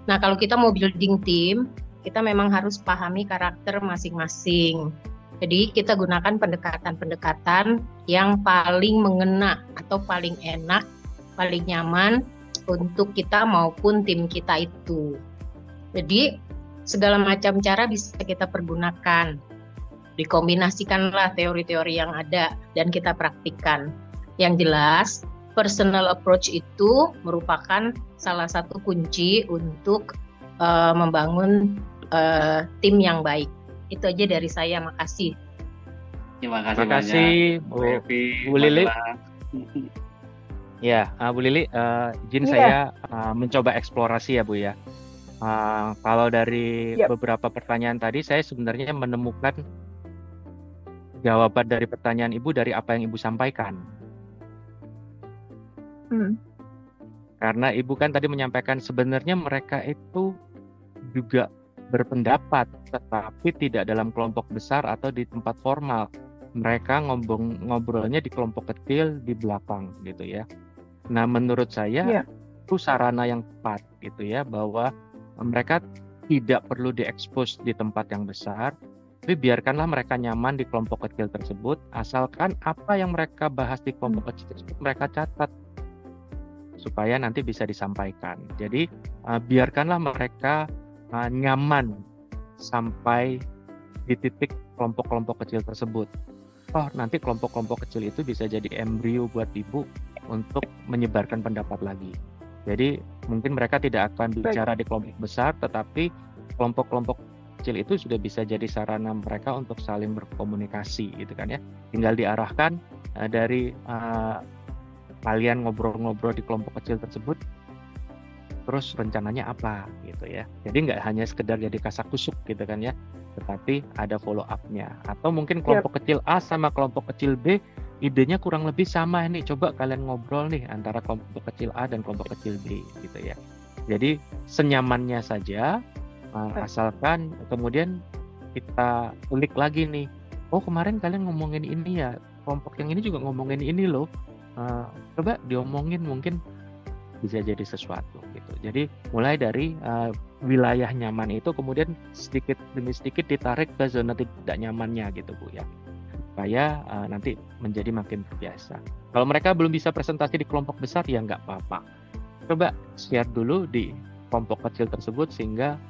Nah, kalau kita mau building team, kita memang harus pahami karakter masing-masing. Jadi kita gunakan pendekatan-pendekatan yang paling mengena atau paling enak, paling nyaman untuk kita maupun tim kita itu. Jadi segala macam cara bisa kita pergunakan. Dikombinasikanlah teori-teori yang ada dan kita praktikkan. Yang jelas, personal approach itu merupakan salah satu kunci untuk membangun tim yang baik. Itu aja dari saya, makasih. Terima kasih banyak, Bu Evi, Bu Lili. Ya, Bu Lili, izin saya mencoba eksplorasi ya Bu ya. Kalau dari beberapa pertanyaan tadi, saya sebenarnya menemukan jawaban dari pertanyaan Ibu dari apa yang Ibu sampaikan. Karena Ibu kan tadi menyampaikan sebenarnya mereka itu juga berpendapat, tetapi tidak dalam kelompok besar atau di tempat formal. Mereka ngobrolnya di kelompok kecil di belakang gitu ya. Nah, menurut saya itu sarana yang tepat gitu ya, bahwa mereka tidak perlu diekspos di tempat yang besar, tapi biarkanlah mereka nyaman di kelompok kecil tersebut, asalkan apa yang mereka bahas di kelompok kecil tersebut mereka catat supaya nanti bisa disampaikan. Jadi biarkanlah mereka nyaman sampai di titik kelompok-kelompok kecil tersebut. Oh, nanti kelompok-kelompok kecil itu bisa jadi embrio buat Ibu untuk menyebarkan pendapat lagi. Jadi mungkin mereka tidak akan bicara di kelompok besar, tetapi kelompok-kelompok kecil itu sudah bisa jadi sarana mereka untuk saling berkomunikasi gitu kan ya. Tinggal diarahkan dari kalian ngobrol-ngobrol di kelompok kecil tersebut, terus rencananya apa gitu ya. Jadi nggak hanya sekedar jadi kasak-kusuk gitu kan ya, tetapi ada follow up-nya. Atau mungkin kelompok kecil A sama kelompok kecil B, idenya kurang lebih sama nih, coba kalian ngobrol nih antara kelompok kecil A dan kelompok kecil B gitu ya. Jadi senyamannya saja, asalkan kemudian kita ulik lagi nih oh kemarin kalian ngomongin ini ya, kelompok yang ini juga ngomongin ini loh. Coba diomongin, mungkin bisa jadi sesuatu gitu. Jadi mulai dari wilayah nyaman itu kemudian sedikit demi sedikit ditarik ke zona tidak nyamannya gitu Bu ya. Supaya nanti menjadi makin terbiasa. Kalau mereka belum bisa presentasi di kelompok besar ya nggak apa-apa. Coba share dulu di kelompok kecil tersebut sehingga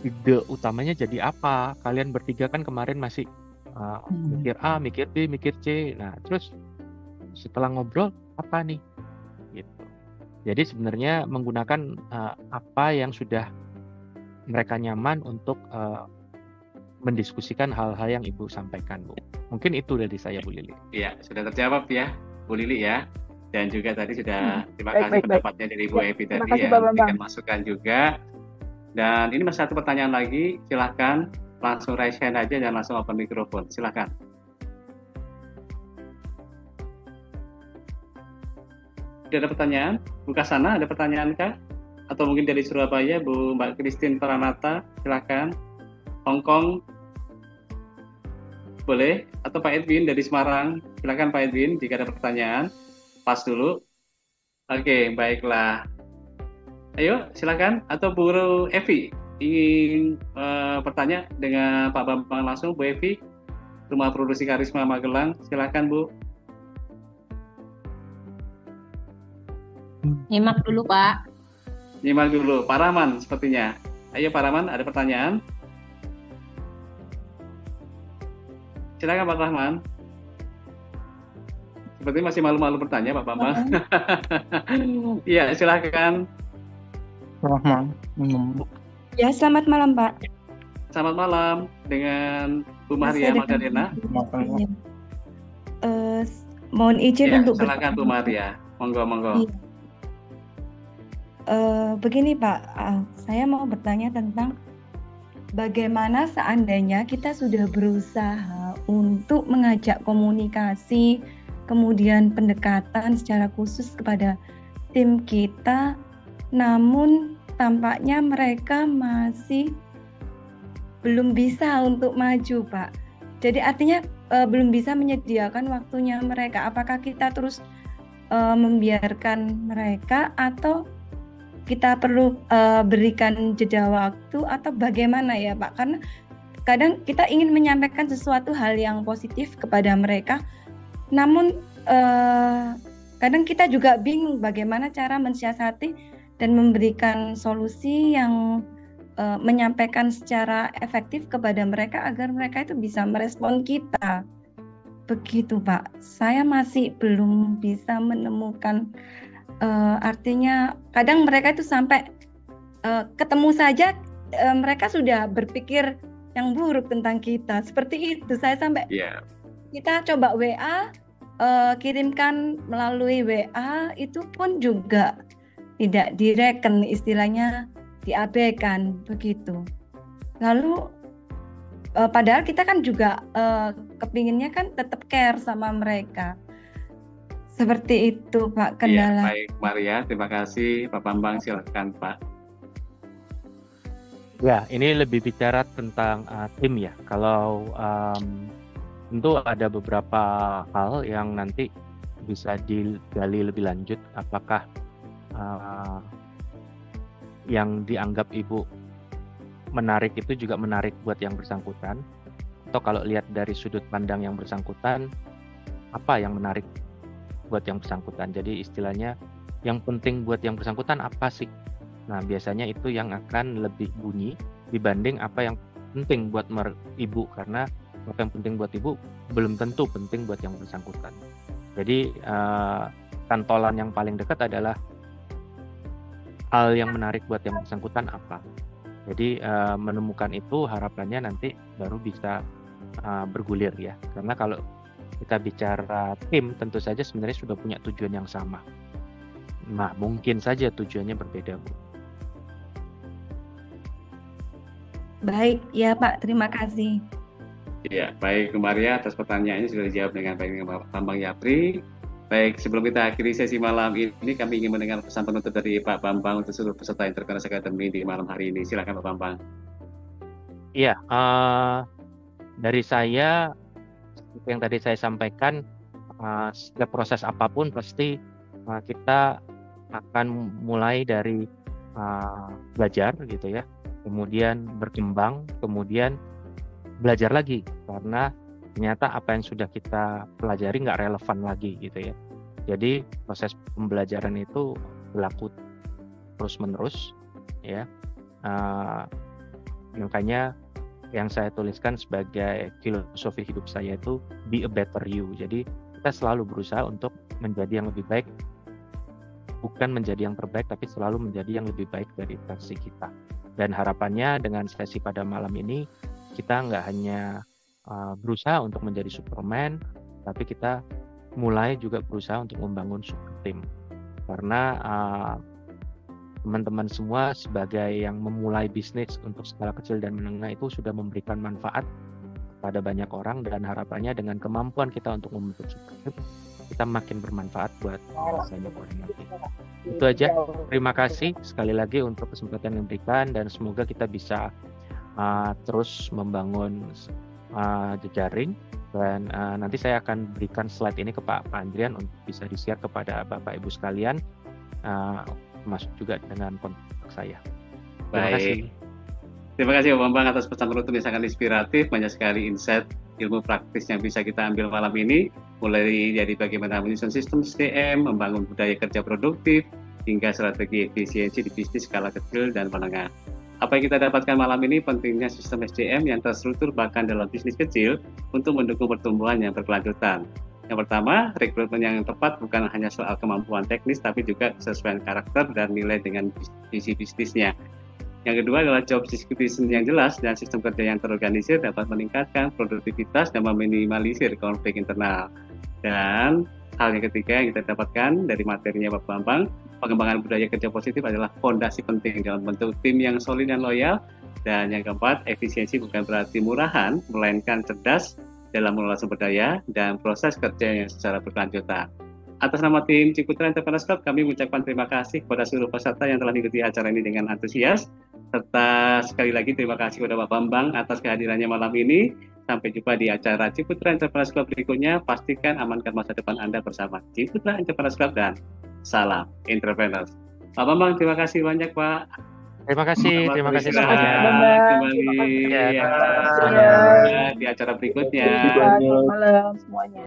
ide utamanya jadi apa. Kalian bertiga kan kemarin masih mikir A, mikir B, mikir C. Nah terus setelah ngobrol apa nih? Gitu. Jadi sebenarnya menggunakan apa yang sudah mereka nyaman untuk mendiskusikan hal-hal yang Ibu sampaikan, Bu. Mungkin itu dari saya, Bu Lili. Iya, sudah terjawab ya, Bu Lili ya. Dan juga tadi sudah terima kasih pendapatnya dari Bu Evi tadi ya, memberikan masukan juga. Dan ini masih satu pertanyaan lagi, silahkan langsung raise hand aja, jangan langsung open mikrofon. Silahkan. Sudah ada pertanyaan? Bu Kasana, ada pertanyaan kah? Atau mungkin dari Surabaya, Bu Mbak Christine Pranata, silahkan. Hongkong, boleh? Atau Pak Edwin dari Semarang, silahkan Pak Edwin, jika ada pertanyaan. Pas dulu. Oke, baiklah. Ayo, silahkan. Atau Bu Evi, ingin bertanya dengan Pak Bambang langsung, Bu Evi, Rumah Produksi Karisma Magelang, silahkan Bu. Nyimak dulu Pak. Nyimak dulu, Pak Rahman sepertinya. Ayo Pak Rahman, ada pertanyaan? Silakan Pak Rahman. Seperti masih malu-malu bertanya Pak Bambang. Iya, silakan. Rahman. Ya, selamat malam Pak. Selamat malam dengan Bu Maria Magdalena. Mohon izin ya, untuk silakan Bu Maria. Monggo. Begini Pak, saya mau bertanya tentang bagaimana seandainya kita sudah berusaha untuk mengajak komunikasi, kemudian pendekatan secara khusus kepada tim kita, namun tampaknya mereka masih belum bisa untuk maju Pak. Jadi artinya belum bisa menyediakan waktunya mereka. Apakah kita terus membiarkan mereka atau kita perlu berikan jeda waktu atau bagaimana ya Pak? Karena kadang kita ingin menyampaikan sesuatu hal yang positif kepada mereka, namun kadang kita juga bingung bagaimana cara mensiasati dan memberikan solusi yang menyampaikan secara efektif kepada mereka agar mereka itu bisa merespon kita. Begitu Pak, saya masih belum bisa menemukan. Artinya kadang mereka itu sampai ketemu saja mereka sudah berpikir yang buruk tentang kita. Seperti itu, saya sampai kita coba WA, kirimkan melalui WA, itu pun juga tidak direken, istilahnya diabaikan begitu. Lalu padahal kita kan juga kepinginnya kan tetap care sama mereka. Seperti itu Pak kendala. Baik Maria, terima kasih. Pak Bambang silakan Pak. Ya, ini lebih bicara tentang tim ya. Kalau tentu ada beberapa hal yang nanti bisa digali lebih lanjut. Apakah yang dianggap Ibu menarik itu juga menarik buat yang bersangkutan? Atau kalau lihat dari sudut pandang yang bersangkutan, apa yang menarik buat yang bersangkutan? Jadi istilahnya yang penting buat yang bersangkutan apa sih? Nah biasanya itu yang akan lebih bunyi dibanding apa yang penting buat Ibu, karena apa yang penting buat Ibu belum tentu penting buat yang bersangkutan. Jadi kantolan yang paling dekat adalah hal yang menarik buat yang bersangkutan apa. Jadi menemukan itu harapannya nanti baru bisa bergulir ya. Karena kalau kita bicara tim, tentu saja sebenarnya sudah punya tujuan yang sama. Nah, mungkin saja tujuannya berbeda, Bu. Baik, ya Pak, terima kasih. Ya, baik Bu Maria, atas pertanyaannya sudah dijawab dengan baik dengan Pak Bambang Yapri. Baik, sebelum kita akhiri sesi malam ini, kami ingin mendengar pesan penutup dari Pak Bambang untuk seluruh peserta Entrepreneurs Academy di malam hari ini. Silakan Pak Bambang. Iya, dari saya, seperti yang tadi saya sampaikan, setiap proses apapun pasti kita akan mulai dari belajar gitu ya, kemudian berkembang, kemudian belajar lagi karena ternyata apa yang sudah kita pelajari nggak relevan lagi gitu ya. Jadi proses pembelajaran itu berlaku terus-menerus ya. Makanya yang saya tuliskan sebagai filosofi hidup saya itu be a better you. Jadi kita selalu berusaha untuk menjadi yang lebih baik, bukan menjadi yang terbaik, tapi selalu menjadi yang lebih baik dari versi kita. Dan harapannya dengan sesi pada malam ini kita nggak hanya berusaha untuk menjadi Superman, tapi kita mulai juga berusaha untuk membangun super team. Karena teman-teman semua sebagai yang memulai bisnis untuk skala kecil dan menengah itu sudah memberikan manfaat pada banyak orang, dan harapannya dengan kemampuan kita untuk membentuk super team, kita makin bermanfaat buat banyak orang lagi. Itu aja. Terima kasih sekali lagi untuk kesempatan yang diberikan, dan semoga kita bisa terus membangun jejaring. Dan nanti saya akan berikan slide ini ke Pak Andrian untuk bisa di-share kepada Bapak Ibu sekalian, masuk juga dengan kontak saya. Terima kasih. Terima kasih Pak Bambang atas pesan penutup yang sangat inspiratif. Banyak sekali insight ilmu praktis yang bisa kita ambil malam ini, mulai dari bagaimana menyusun sistem SDM, membangun budaya kerja produktif, hingga strategi efisiensi di bisnis skala kecil dan menengah. Apa yang kita dapatkan malam ini pentingnya sistem SDM yang terstruktur bahkan dalam bisnis kecil untuk mendukung pertumbuhan yang berkelanjutan. Yang pertama, rekrutmen yang tepat bukan hanya soal kemampuan teknis, tapi juga kesesuaian karakter dan nilai dengan visi bisnisnya. Yang kedua adalah job description yang jelas dan sistem kerja yang terorganisir dapat meningkatkan produktivitas dan meminimalisir konflik internal. Dan hal yang ketiga yang kita dapatkan dari materinya Pak Bambang, pengembangan budaya kerja positif adalah fondasi penting dalam bentuk tim yang solid dan loyal. Dan yang keempat, efisiensi bukan berarti murahan, melainkan cerdas dalam mengelola sumber daya dan proses kerja yang secara berkelanjutan. Atas nama tim Ciputra Entrepreneurs Club, kami mengucapkan terima kasih kepada seluruh peserta yang telah mengikuti acara ini dengan antusias. Serta sekali lagi terima kasih kepada Pak Bambang atas kehadirannya malam ini. Sampai jumpa di acara Ciputra Entrepreneurs Club berikutnya. Pastikan amankan masa depan Anda bersama Ciputra Entrepreneurs Club, dan salam entrepreneurs. Pak Bambang, terima kasih banyak Pak. Terima kasih semuanya. Kembali di acara berikutnya. Selamat malam semuanya.